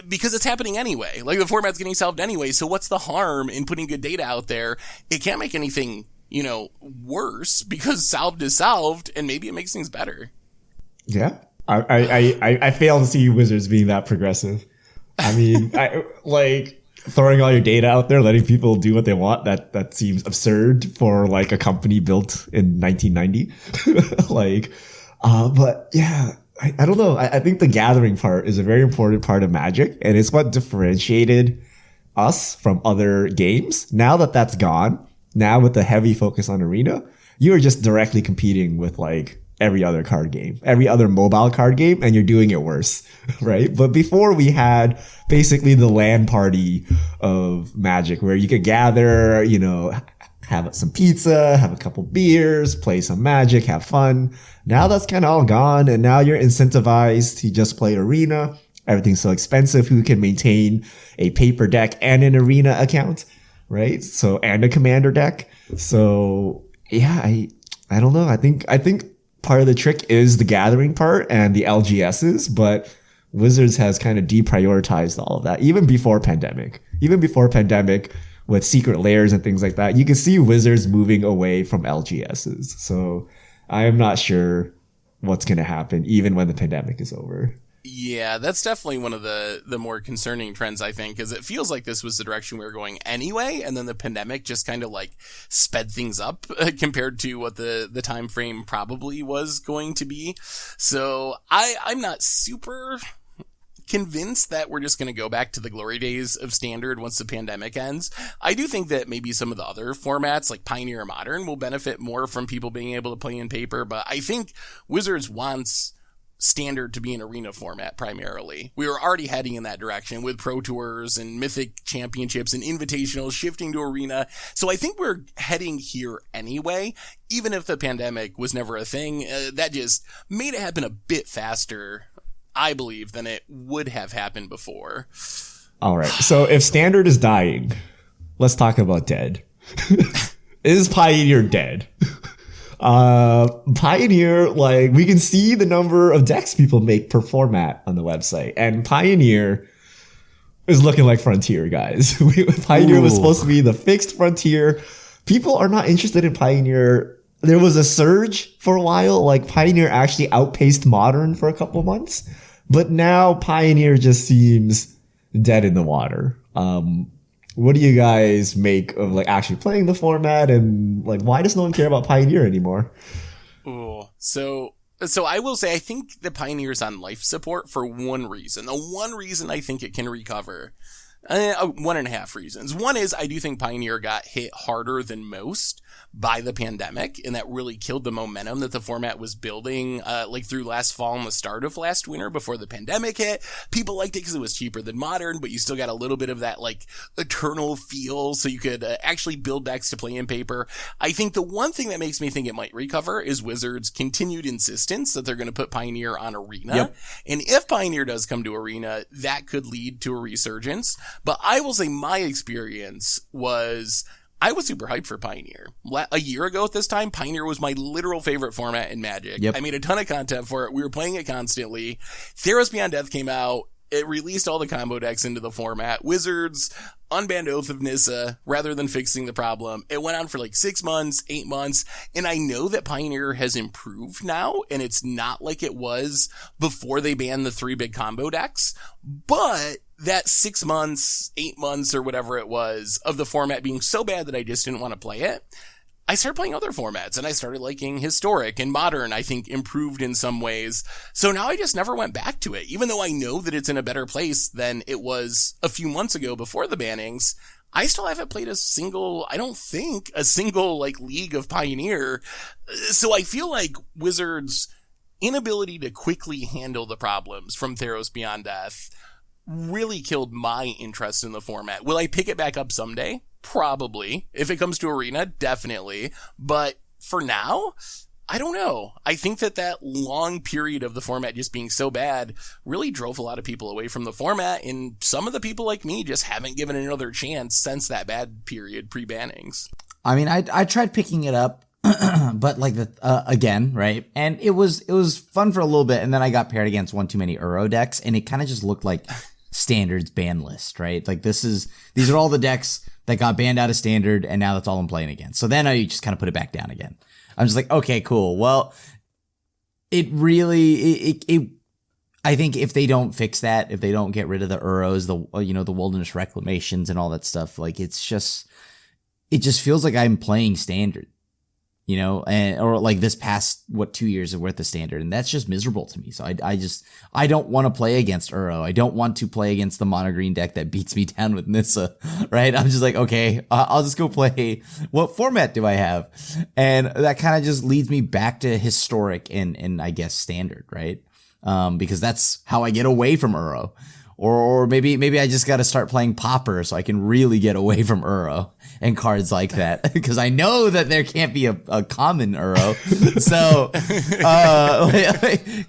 because it's happening anyway. Like, the format's getting solved anyway, so what's the harm in putting good data out there? It can't make anything, worse, because solved is solved, and maybe it makes things better. Yeah. I fail to see Wizards being that progressive. I mean, throwing all your data out there, letting people do what they want. That seems absurd for, like, a company built in 1990. But yeah, I don't know. I think the gathering part is a very important part of Magic, and it's what differentiated us from other games. Now that that's gone, now with the heavy focus on Arena, you are just directly competing with, like, every other card game, every other mobile card game, and you're doing it worse, right? But before, we had basically the LAN party of Magic, where you could gather, have some pizza, have a couple beers, play some Magic, have fun. Now that's kind of all gone, and now you're incentivized to just play Arena. Everything's so expensive. Who can maintain a paper deck and an Arena account, right? So, and a commander deck. So yeah, I don't know. I think part of the trick is the gathering part and the LGSs, but Wizards has kind of deprioritized all of that. Even before pandemic with secret layers and things like that, you can see Wizards moving away from LGSs. So I am not sure what's going to happen even when the pandemic is over. Yeah, that's definitely one of the more concerning trends, I think, is it feels like this was the direction we were going anyway, and then the pandemic just kind of, like, sped things up compared to what the time frame probably was going to be. So I'm not super convinced that we're just going to go back to the glory days of Standard once the pandemic ends. I do think that maybe some of the other formats, like Pioneer and Modern, will benefit more from people being able to play in paper, but I think Wizards wants Standard to be an Arena format primarily. We were already heading in that direction with Pro Tours and Mythic Championships and Invitationals shifting to Arena. So I think we're heading here anyway, even if the pandemic was never a thing. That just made it happen a bit faster, I believe, than it would have happened before. All right. So if Standard is dying, let's talk about dead. Is Pioneer dead? Pioneer, like, we can see the number of decks people make per format on the website, and Pioneer is looking like Frontier, guys. Pioneer was supposed to be the fixed Frontier. People are not interested in Pioneer. There was a surge for a while, like Pioneer actually outpaced Modern for a couple months, but now Pioneer just seems dead in the water. What do you guys make of like actually playing the format, and like why does no one care about Pioneer anymore? Oh, so I will say I think the Pioneer's on life support for one reason. The one reason I think it can recover. 1.5 reasons. One is I do think Pioneer got hit harder than most by the pandemic, and that really killed the momentum that the format was building like through last fall and the start of last winter before the pandemic hit. People liked it because it was cheaper than Modern, but you still got a little bit of that like eternal feel, so you could actually build decks to play in paper. I think the one thing that makes me think it might recover is Wizards' continued insistence that they're going to put Pioneer on Arena. Yep. And if Pioneer does come to Arena, that could lead to a resurgence. But I will say my experience was I was super hyped for Pioneer. A year ago at this time, Pioneer was my literal favorite format in Magic. Yep. I made a ton of content for it. We were playing it constantly. Theros Beyond Death came out. It released all the combo decks into the format. Wizards unbanned Oath of Nissa rather than fixing the problem. It went on for like 6 months, 8 months, and I know that Pioneer has improved now, and it's not like it was before they banned the 3 big combo decks, but that 6 months, 8 months, or whatever it was of the format being so bad that I just didn't want to play it, I started playing other formats, and I started liking Historic and Modern, I think, improved in some ways. So now I just never went back to it. Even though I know that it's in a better place than it was a few months ago before the bannings, I still haven't played a single like league of Pioneer. So I feel like Wizards' inability to quickly handle the problems from Theros Beyond Death really killed my interest in the format. Will I pick it back up someday? Probably. If it comes to Arena, definitely. But for now, I don't know. I think that long period of the format just being so bad really drove a lot of people away from the format, and some of the people like me just haven't given it another chance since that bad period pre-bannings. I mean, I tried picking it up, but like again, right? And it was fun for a little bit, and then I got paired against one too many Uro decks, and it kind of just looked like Standard's ban list, right? Like these are all the decks that got banned out of Standard, and now that's all I'm playing against. So then I just kind of put it back down again. I'm just like, okay, cool. Well, it really, I think if they don't fix that, if they don't get rid of the Uros, the wilderness reclamations and all that stuff, like it just feels like I'm playing Standard, or like this past 2 years worth of Standard, and that's just miserable to me. So I don't want to play against Uro. I don't want to play against the mono green deck that beats me down with Nissa, right? I'm just like, okay, I'll just go play. What format do I have? And that kind of just leads me back to Historic and I guess Standard, right? Because that's how I get away from Uro. Or maybe I just got to start playing Pauper so I can really get away from Uro and cards like that, because I know that there can't be a common Uro. So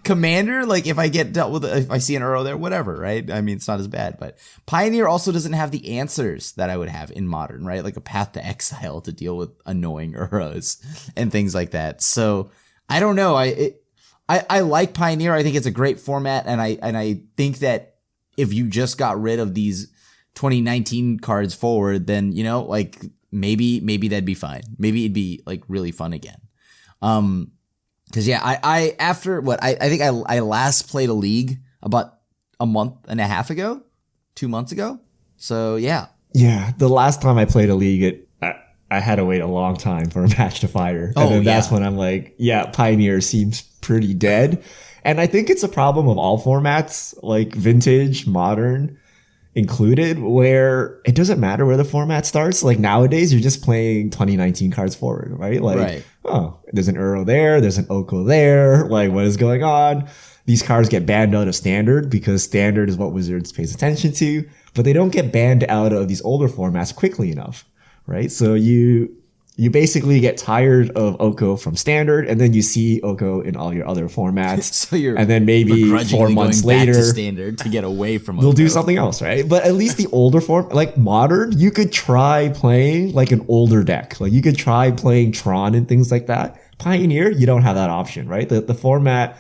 Commander, like if I get dealt with, if I see an Uro there, whatever, right? I mean, it's not as bad. But Pioneer also doesn't have the answers that I would have in Modern, right? Like a Path to Exile to deal with annoying Uros and things like that. So I don't know. I like Pioneer. I think it's a great format, and I think that if you just got rid of these 2019 cards forward, then, like maybe that'd be fine. Maybe it'd be like really fun again. Cause yeah, I think I last played a league about a month and a half ago, 2 months ago. So yeah. Yeah. The last time I played a league, I had to wait a long time for a match to fire. And then that's when I'm like, yeah, Pioneer seems pretty dead. And I think it's a problem of all formats, like Vintage, Modern included, where it doesn't matter where the format starts. Like nowadays, you're just playing 2019 cards forward, right? Like, oh, there's an Uro there, there's an Oko there. Like, what is going on? These cards get banned out of Standard because Standard is what Wizards pays attention to, but they don't get banned out of these older formats quickly enough, right? So you basically get tired of Oko from Standard, and then you see Oko in all your other formats. So you're and then maybe 4 months later, back to Standard to get away from Oko. They'll do something else, right? But at least the older form, like Modern, you could try playing like an older deck. Like you could try playing Tron and things like that. Pioneer, you don't have that option, right? The format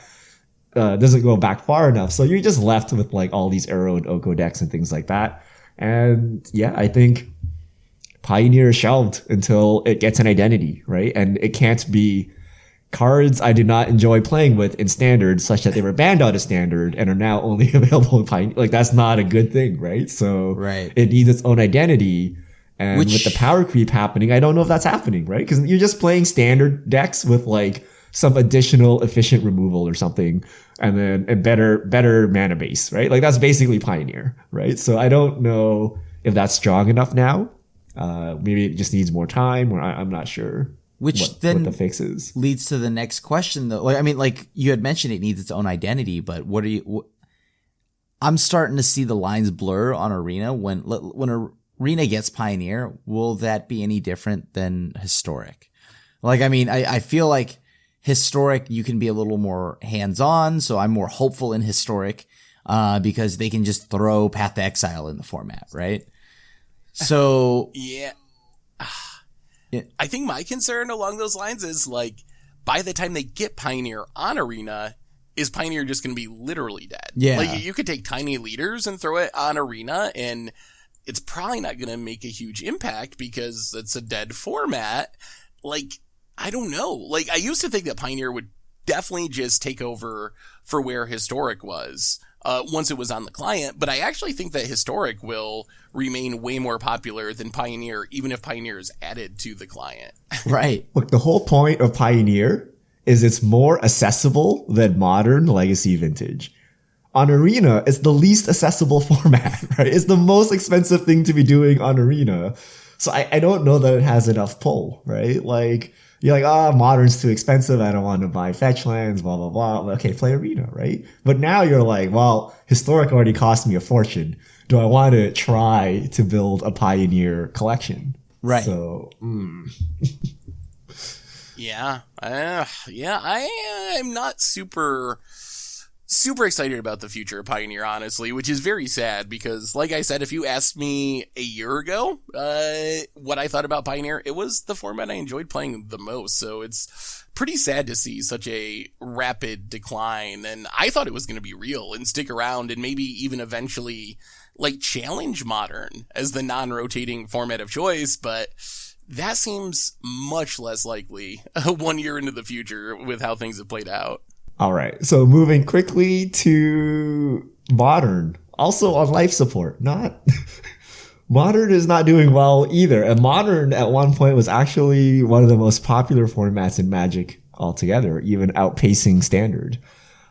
doesn't go back far enough. So you're just left with like all these Arrow and Oko decks and things like that. And yeah, I think Pioneer is shelved until it gets an identity, right? And it can't be cards I did not enjoy playing with in Standard, such that they were banned out of Standard and are now only available in Pioneer. Like, that's not a good thing, right? So Right. it needs its own identity. And with the power creep happening, I don't know if that's happening, right? Because you're just playing Standard decks with like some additional efficient removal or something, and then a better mana base, right? Like, that's basically Pioneer, right? So I don't know if that's strong enough now. Maybe it just needs more time, or I'm not sure. Which what then the fix is. Leads to the next question, though. Like, I mean, like you had mentioned, it needs its own identity, but what are you? I'm starting to see the lines blur on Arena. When Arena gets Pioneer, will that be any different than Historic? Like, I mean, I feel like Historic, you can be a little more hands-on, so I'm more hopeful in Historic because they can just throw Path to Exile in the format, right? So yeah. I think my concern along those lines is, like, by the time they get Pioneer on Arena, is Pioneer just going to be literally dead? Yeah. Like, you could take Tiny Leaders and throw it on Arena, and it's probably not going to make a huge impact because it's a dead format. Like, I don't know. Like, I used to think that Pioneer would definitely just take over for where Historic was once it was on the client, but I actually think that Historic will remain way more popular than Pioneer, even if Pioneer is added to the client. Right. Look, the whole point of Pioneer is it's more accessible than Modern, Legacy, Vintage. On Arena, it's the least accessible format, right? It's the most expensive thing to be doing on Arena. So I don't know that it has enough pull, right? Like, you're like, Modern's too expensive. I don't want to buy fetch lands, blah, blah, blah. Okay, play Arena, right? But now you're like, well, Historic already cost me a fortune. Do I want to try to build a Pioneer collection? Right. So, Yeah. I'm not super excited about the future of Pioneer, honestly, which is very sad because, like I said, if you asked me a year ago what I thought about Pioneer, it was the format I enjoyed playing the most. So it's pretty sad to see such a rapid decline. And I thought it was going to be real and stick around and maybe even eventually like challenge Modern as the non-rotating format of choice. But that seems much less likely 1 year into the future with how things have played out. all right. So moving quickly to Modern, also on life support. Modern is not doing well either. And Modern at one point was actually one of the most popular formats in Magic altogether, even outpacing Standard.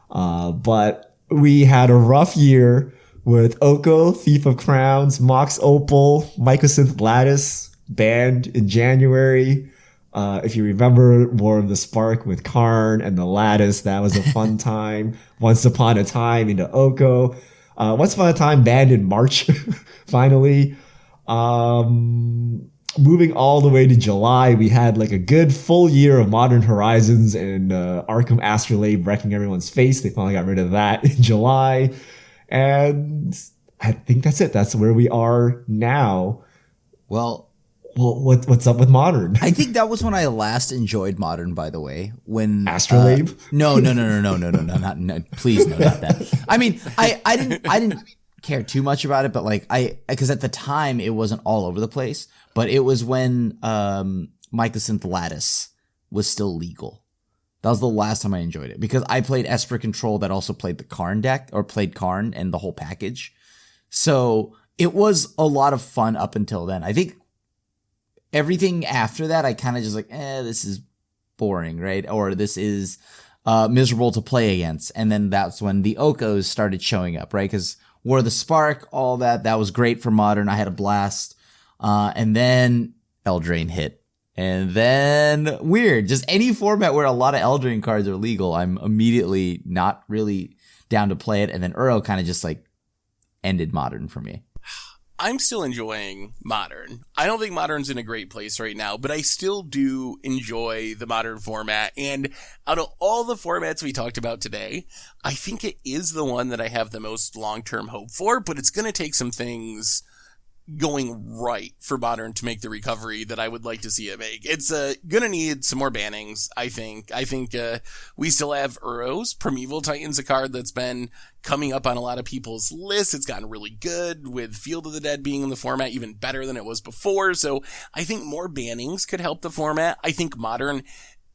But we had a rough year with Oko, Thief of Crowns, Mox Opal, Mycosynth Lattice banned in January. If you remember War of the Spark with Karn and the Lattice, that was a fun time. Once Upon a Time into Oko. Once Upon a Time banned in March, finally. Moving all the way to July, we had like a good full year of Modern Horizons and Arkham Astrolabe wrecking everyone's face. They finally got rid of that in July. And I think that's it. That's where we are now. Well, what's up with Modern? I think that was when I last enjoyed Modern, by the way. When Astrolabe? No, please, no, not that. I mean, I didn't care too much about it, but like because at the time it wasn't all over the place, but it was when Mycosynth Lattice was still legal. That was the last time I enjoyed it because I played Esper Control that also played the Karn deck or played Karn and the whole package. So it was a lot of fun up until then. I think everything after that, I kind of just like, this is boring, right? Or this is miserable to play against. And then that's when the Okos started showing up, right? Because War of the Spark, all that was great for Modern. I had a blast. And then Eldraine hit. And then weird, just any format where a lot of Eldraine cards are legal, I'm immediately not really down to play it. And then Uro kind of just like ended Modern for me. I'm still enjoying Modern. I don't think Modern's in a great place right now, but I still do enjoy the Modern format. And out of all the formats we talked about today, I think it is the one that I have the most long-term hope for, but it's going to take some things going right for Modern to make the recovery that I would like to see it make. It's gonna need some more bannings, I think. We still have Uros, Primeval Titan's a card that's been coming up on a lot of people's lists. It's gotten really good, with Field of the Dead being in the format even better than it was before. So I think more bannings could help the format. I think Modern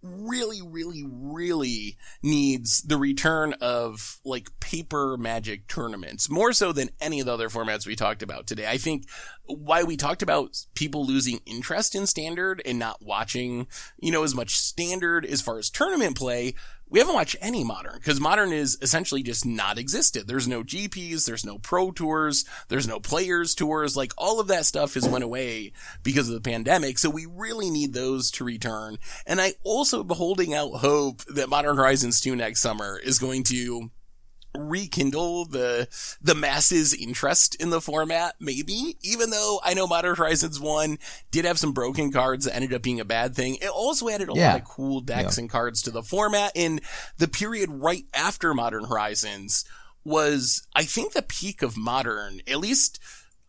really, really, really needs the return of like paper Magic tournaments, more so than any of the other formats we talked about today. I think why we talked about people losing interest in Standard and not watching, as much Standard as far as tournament play, we haven't watched any Modern, because Modern is essentially just not existed. There's no GPs, there's no Pro Tours, there's no Players Tours. Like, all of that stuff has went away because of the pandemic, so we really need those to return. And I also am holding out hope that Modern Horizons 2 next summer is going to rekindle the masses' interest in the format, maybe, even though I know Modern Horizons 1 did have some broken cards that ended up being a bad thing. It also added a lot of cool decks and cards to the format, and the period right after Modern Horizons was, I think, the peak of Modern. At least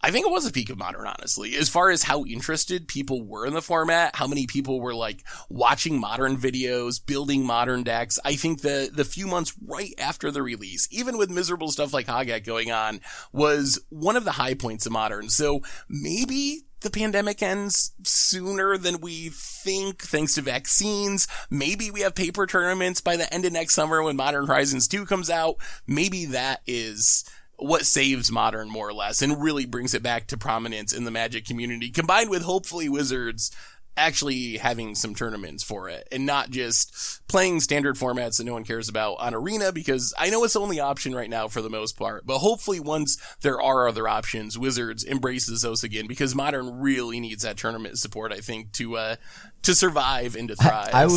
I think it was a peak of Modern, honestly, as far as how interested people were in the format, how many people were like watching Modern videos, building Modern decks. I think the few months right after the release, even with miserable stuff like Hogak going on, was one of the high points of Modern. So maybe the pandemic ends sooner than we think, thanks to vaccines. Maybe we have paper tournaments by the end of next summer when Modern Horizons 2 comes out. Maybe that is what saves Modern, more or less, and really brings it back to prominence in the Magic community, combined with hopefully Wizards actually having some tournaments for it and not just playing standard formats that no one cares about on Arena, because I know it's the only option right now for the most part, but hopefully once there are other options, Wizards embraces those again, because Modern really needs that tournament support, I think, to survive and to thrive. I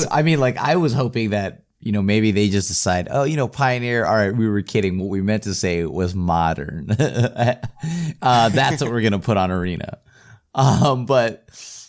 was hoping that, maybe they just decide, Pioneer, all right, we were kidding. What we meant to say was Modern. That's what we're going to put on Arena. But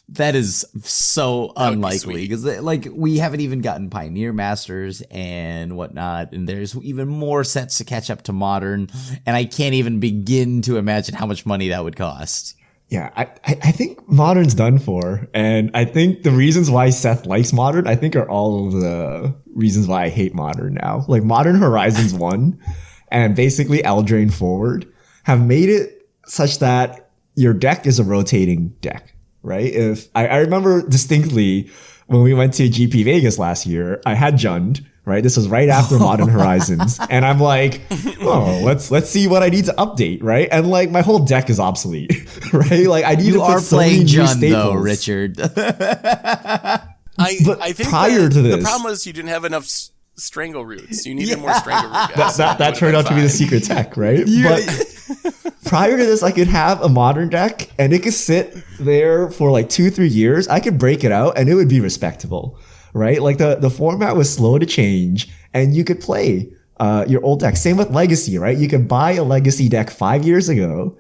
that is so unlikely, because we haven't even gotten Pioneer Masters and whatnot, and there's even more sets to catch up to Modern, and I can't even begin to imagine how much money that would cost. Yeah, I think Modern's done for. And I think the reasons why Seth likes Modern, I think, are all of the reasons why I hate Modern now. Like, Modern Horizons 1 and basically Eldraine Forward have made it such that your deck is a rotating deck, right? I remember distinctly when we went to GP Vegas last year, I had Jund, right? This was right after Modern Horizons. And I'm like, let's see what I need to update, right? And like, my whole deck is obsolete, right? Like, I need to put so many new staples. You are playing Jund though, Richard. I think prior to this, the problem was you didn't have enough strangle roots. You needed more strangle root guys. That turned out to be the secret tech, right? Yeah. But prior to this, I could have a Modern deck and it could sit there for like 2-3 years. I could break it out and it would be respectable, right? Like, the format was slow to change and you could play your old deck. Same with Legacy, right? You could buy a Legacy deck 5 years ago,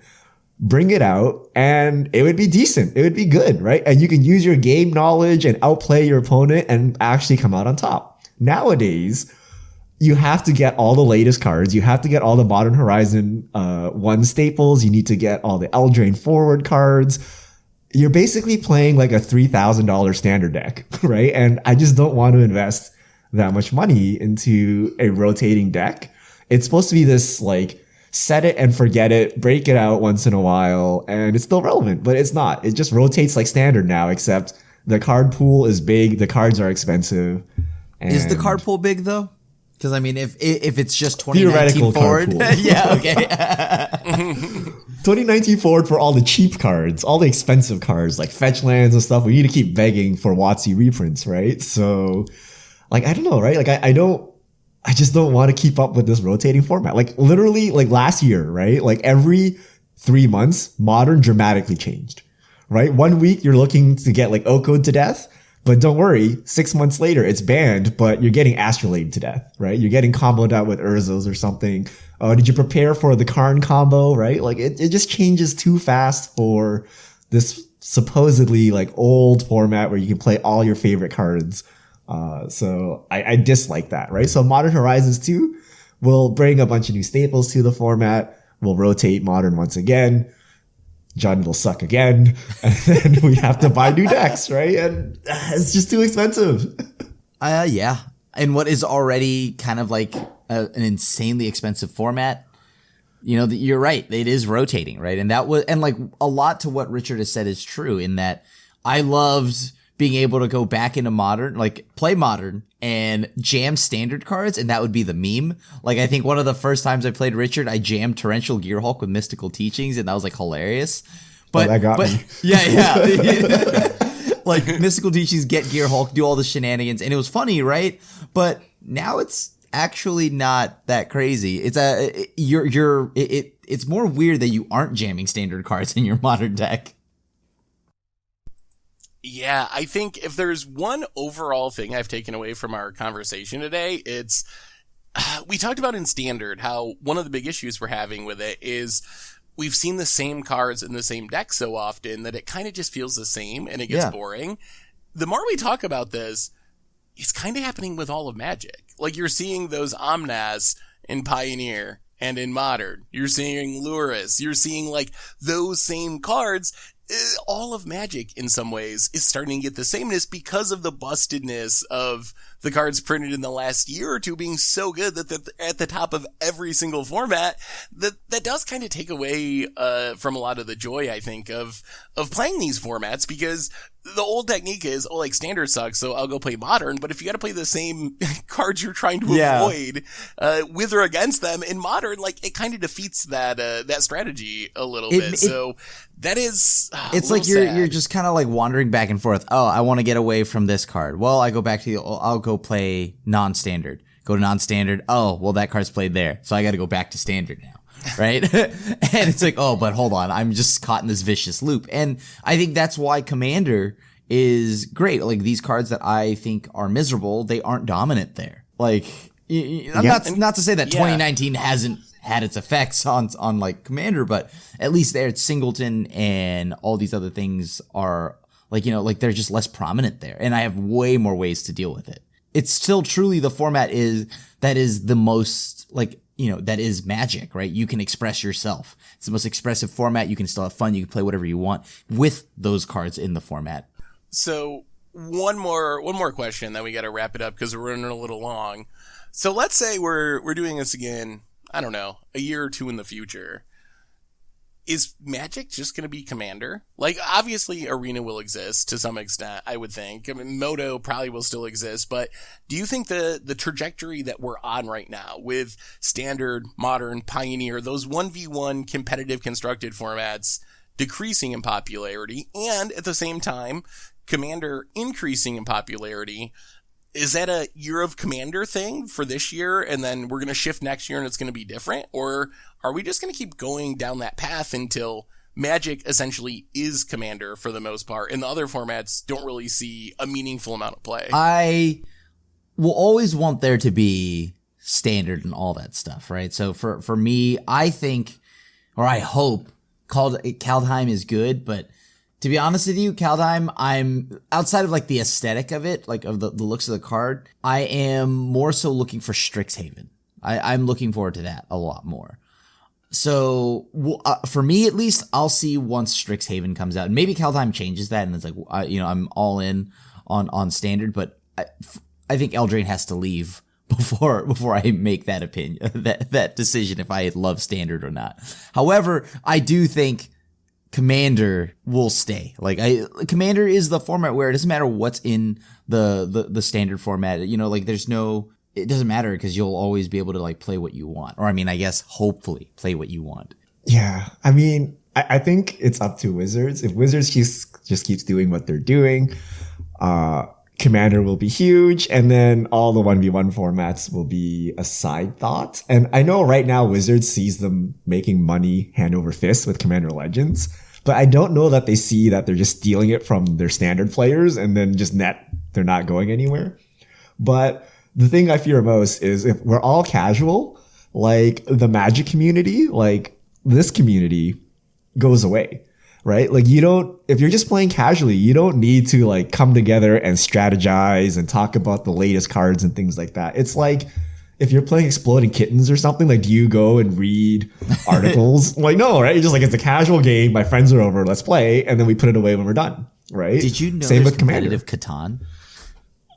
bring it out, and it would be decent. It would be good, right? And you can use your game knowledge and outplay your opponent and actually come out on top. Nowadays, you have to get all the latest cards. You have to get all the Modern Horizon 1 staples. You need to get all the Eldraine Forward cards. You're basically playing like a $3,000 standard deck, right? And I just don't want to invest that much money into a rotating deck. It's supposed to be this like set it and forget it, break it out once in a while, and it's still relevant, but it's not. It just rotates like standard now, except the card pool is big, the cards are expensive. Is the card pool big though? Because I mean, if it's just 2019 forward, yeah, okay. 2019 forward for all the cheap cards, all the expensive cards like fetch lands and stuff. We need to keep begging for WotC reprints, right? So, like, I don't know, right? Like, I just don't want to keep up with this rotating format. Like, literally, like last year, right? Like, every 3 months, Modern dramatically changed, right? 1 week you're looking to get like Oko'd to death. But don't worry, 6 months later, it's banned, but you're getting Astrolabe to death, right? You're getting comboed out with Urzos or something. Did you prepare for the Karn combo, right? Like, it just changes too fast for this supposedly like old format where you can play all your favorite cards. So I dislike that, right? So Modern Horizons 2 will bring a bunch of new staples to the format. We'll rotate Modern once again. John will suck again, and then we have to buy new decks, right? And it's just too expensive. Yeah. And what is already kind of like an insanely expensive format, you're right. It is rotating, right? And like a lot to what Richard has said is true in that I loved being able to go back into Modern, like play Modern and jam standard cards, and that would be the meme. Like, I think one of the first times I played Richard, I jammed Torrential Gearhulk with Mystical Teachings, and that was like hilarious. But that got me. Yeah. Like, Mystical Teachings, get Gearhulk, do all the shenanigans, and it was funny, right? But now it's actually not that crazy. It's more weird that you aren't jamming standard cards in your Modern deck. Yeah, I think if there's one overall thing I've taken away from our conversation today, it's we talked about in Standard how one of the big issues we're having with it is we've seen the same cards in the same deck so often that it kind of just feels the same and it gets boring. The more we talk about this, it's kind of happening with all of Magic. Like, you're seeing those Omnas in Pioneer and in Modern. You're seeing Luris. You're seeing, like, those same cards. All of Magic, in some ways, is starting to get the sameness because of the bustedness of the cards printed in the last year or two being so good that they're at the top of every single format. That does kind of take away from a lot of the joy, I think, of playing these formats, because the old technique is, like, Standard sucks, so I'll go play Modern. But if you got to play the same cards you're trying to avoid with or against them in Modern, like, it kind of defeats that strategy a little bit. So that is it's like you're just kind of like wandering back and forth. Oh, I want to get away from this card. Well, I go back to I'll go play non-standard. Go to non-standard. Oh, well, that card's played there, so I got to go back to standard now. Right? And it's like, oh, but hold on, I'm just caught in this vicious loop. And I think that's why Commander is great. Like, these cards that I think are miserable, they aren't dominant there. Like, I'm not to say that 2019 hasn't had its effects on like Commander, but at least there it's Singleton and all these other things are like, like they're just less prominent there. And I have way more ways to deal with it. It's still truly the format that is the most, like, that is Magic, right? You can express yourself. It's the most expressive format. You can still have fun. You can play whatever you want with those cards in the format. So one more question, then we got to wrap it up because we're running a little long. So let's say we're doing this again, I don't know, a year or two in the future. Is Magic just going to be Commander? Like, obviously, Arena will exist to some extent, I would think. I mean, Moto probably will still exist, but do you think the trajectory that we're on right now with Standard, Modern, Pioneer, those 1v1 competitive constructed formats decreasing in popularity, and at the same time, Commander increasing in popularity, is that a year of Commander thing for this year, and then we're going to shift next year and it's going to be different? Or are we just going to keep going down that path until Magic essentially is Commander for the most part, and the other formats don't really see a meaningful amount of play? I will always want there to be Standard and all that stuff, right? So for me, I think, or I hope, Kaldheim is good, but to be honest with you, Kaldheim, I'm outside of like the aesthetic of it, like of the looks of the card, I am more so looking for Strixhaven. I'm looking forward to that a lot more. So for me, at least, I'll see once Strixhaven comes out, and maybe Kaldheim changes that, and it's like, I'm all in on Standard, but I think Eldraine has to leave before I make that opinion, that decision if I love Standard or not. However, I do think Commander will stay. Like, Commander is the format where it doesn't matter what's in the Standard format. Like, it doesn't matter because you'll always be able to like play what you want. Or I mean, I guess hopefully play what you want. Yeah. I mean, I think it's up to Wizards. If Wizards just keeps doing what they're doing, Commander will be huge, and then all the 1v1 formats will be a side thought. And I know right now Wizards sees them making money hand over fist with Commander Legends, but I don't know that they see that they're just stealing it from their Standard players and then just they're not going anywhere. But the thing I fear most is if we're all casual, like the Magic community, like this community goes away. Right? Like, if you're just playing casually, you don't need to like come together and strategize and talk about the latest cards and things like that. It's if you're playing Exploding Kittens or something, like, do you go and read articles? Like, no, right? You're just like, it's a casual game. My friends are over. Let's play. And then we put it away when we're done, right? Did you know Same there's with Commander. competitive Catan?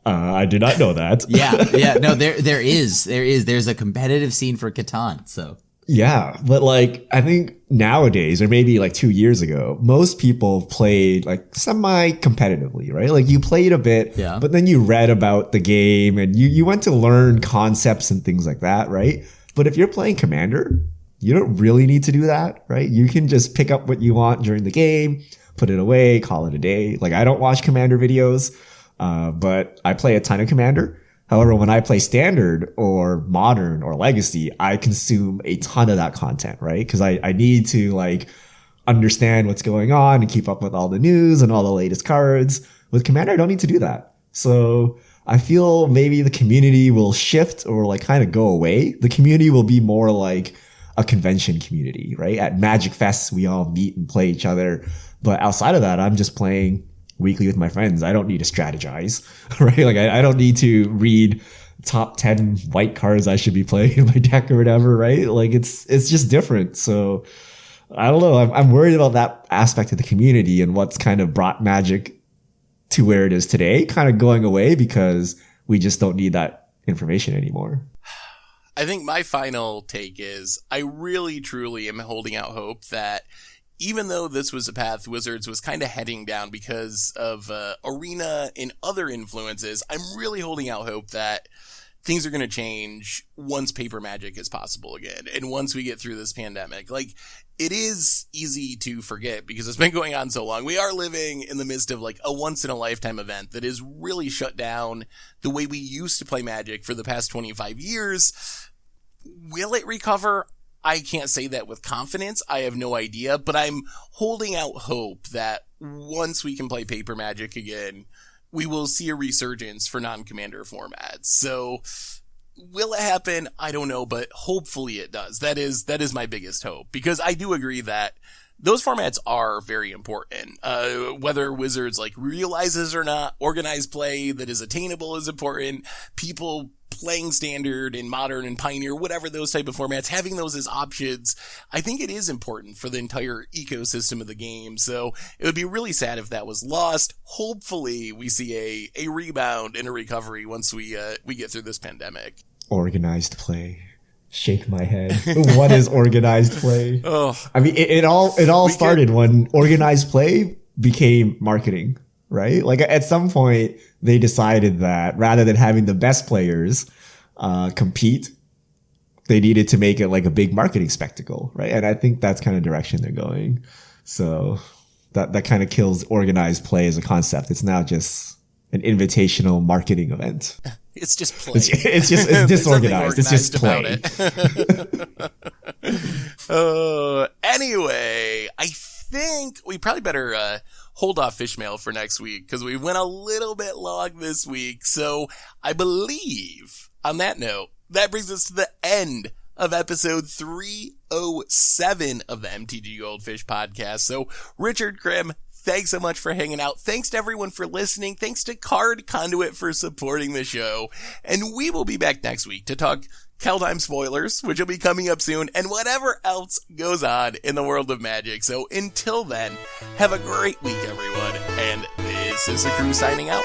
I did not know that. Yeah. No, there's a competitive scene for Catan. So Yeah, but like, I think nowadays, or maybe like 2 years ago, most people played like semi-competitively, right? Like, you played a bit, Yeah. but then you read about the game and you went to learn concepts and things like that, right? But if you're playing Commander, you don't really need to do that, right? You can just pick up what you want during the game, put it away, call it a day. Like, I don't watch Commander videos, but I play a ton of Commander. However, when I play Standard or Modern or Legacy, I consume a ton of that content, right? Because I need to like understand what's going on and keep up with all the news and all the latest cards. With Commander, I don't need to do that. So I feel maybe the community will shift or like kind of go away. The community will be more like a convention community, right? At Magic Fest, we all meet and play each other. But outside of that, I'm just playing weekly with my friends. I don't need to strategize, right? Like, I don't need to read top 10 white cards I should be playing in my deck or whatever, right? Like, it's just different. So I don't know. I'm worried about that aspect of the community and what's kind of brought Magic to where it is today, kind of going away because we just don't need that information anymore. I think my final take is I really, truly am holding out hope that even though this was a path Wizards was kind of heading down because of Arena and other influences, I'm really holding out hope that things are going to change once paper Magic is possible again. And once we get through this pandemic, like, it is easy to forget because it's been going on so long. We are living in the midst of like a once in a lifetime event that has really shut down the way we used to play Magic for the past 25 years. Will it recover? I can't say that with confidence. I have no idea, but I'm holding out hope that once we can play paper Magic again, we will see a resurgence for non-commander formats. So will it happen? I don't know, but hopefully it does. That is my biggest hope, because I do agree that those formats are very important. Whether Wizards like realizes or not, organized play that is attainable is important. People playing Standard and Modern and Pioneer, whatever those type of formats, having those as options, I think it is important for the entire ecosystem of the game. So it would be really sad if that was lost. Hopefully we see a rebound and a recovery once we get through this pandemic. Organized play. Shake my head. What is organized play? Oh, I mean, it all started when organized play became marketing, right? Like, at some point they decided that rather than having the best players compete, they needed to make it like a big marketing spectacle, right? And I think that's kind of direction they're going. So that kind of kills organized play as a concept. It's now just an invitational marketing event. It's just play. It's disorganized. It's just play. Anyway, I think we probably better hold off fish mail for next week because we went a little bit long this week. So I believe on that note, that brings us to the end of episode 307 of the MTG Goldfish podcast. So Richard Krim, thanks so much for hanging out. Thanks to everyone for listening. Thanks to Card Conduit for supporting the show. And we will be back next week to talk Kaldheim spoilers, which will be coming up soon, and whatever else goes on in the world of Magic. So until then, have a great week, everyone. And this is the crew signing out.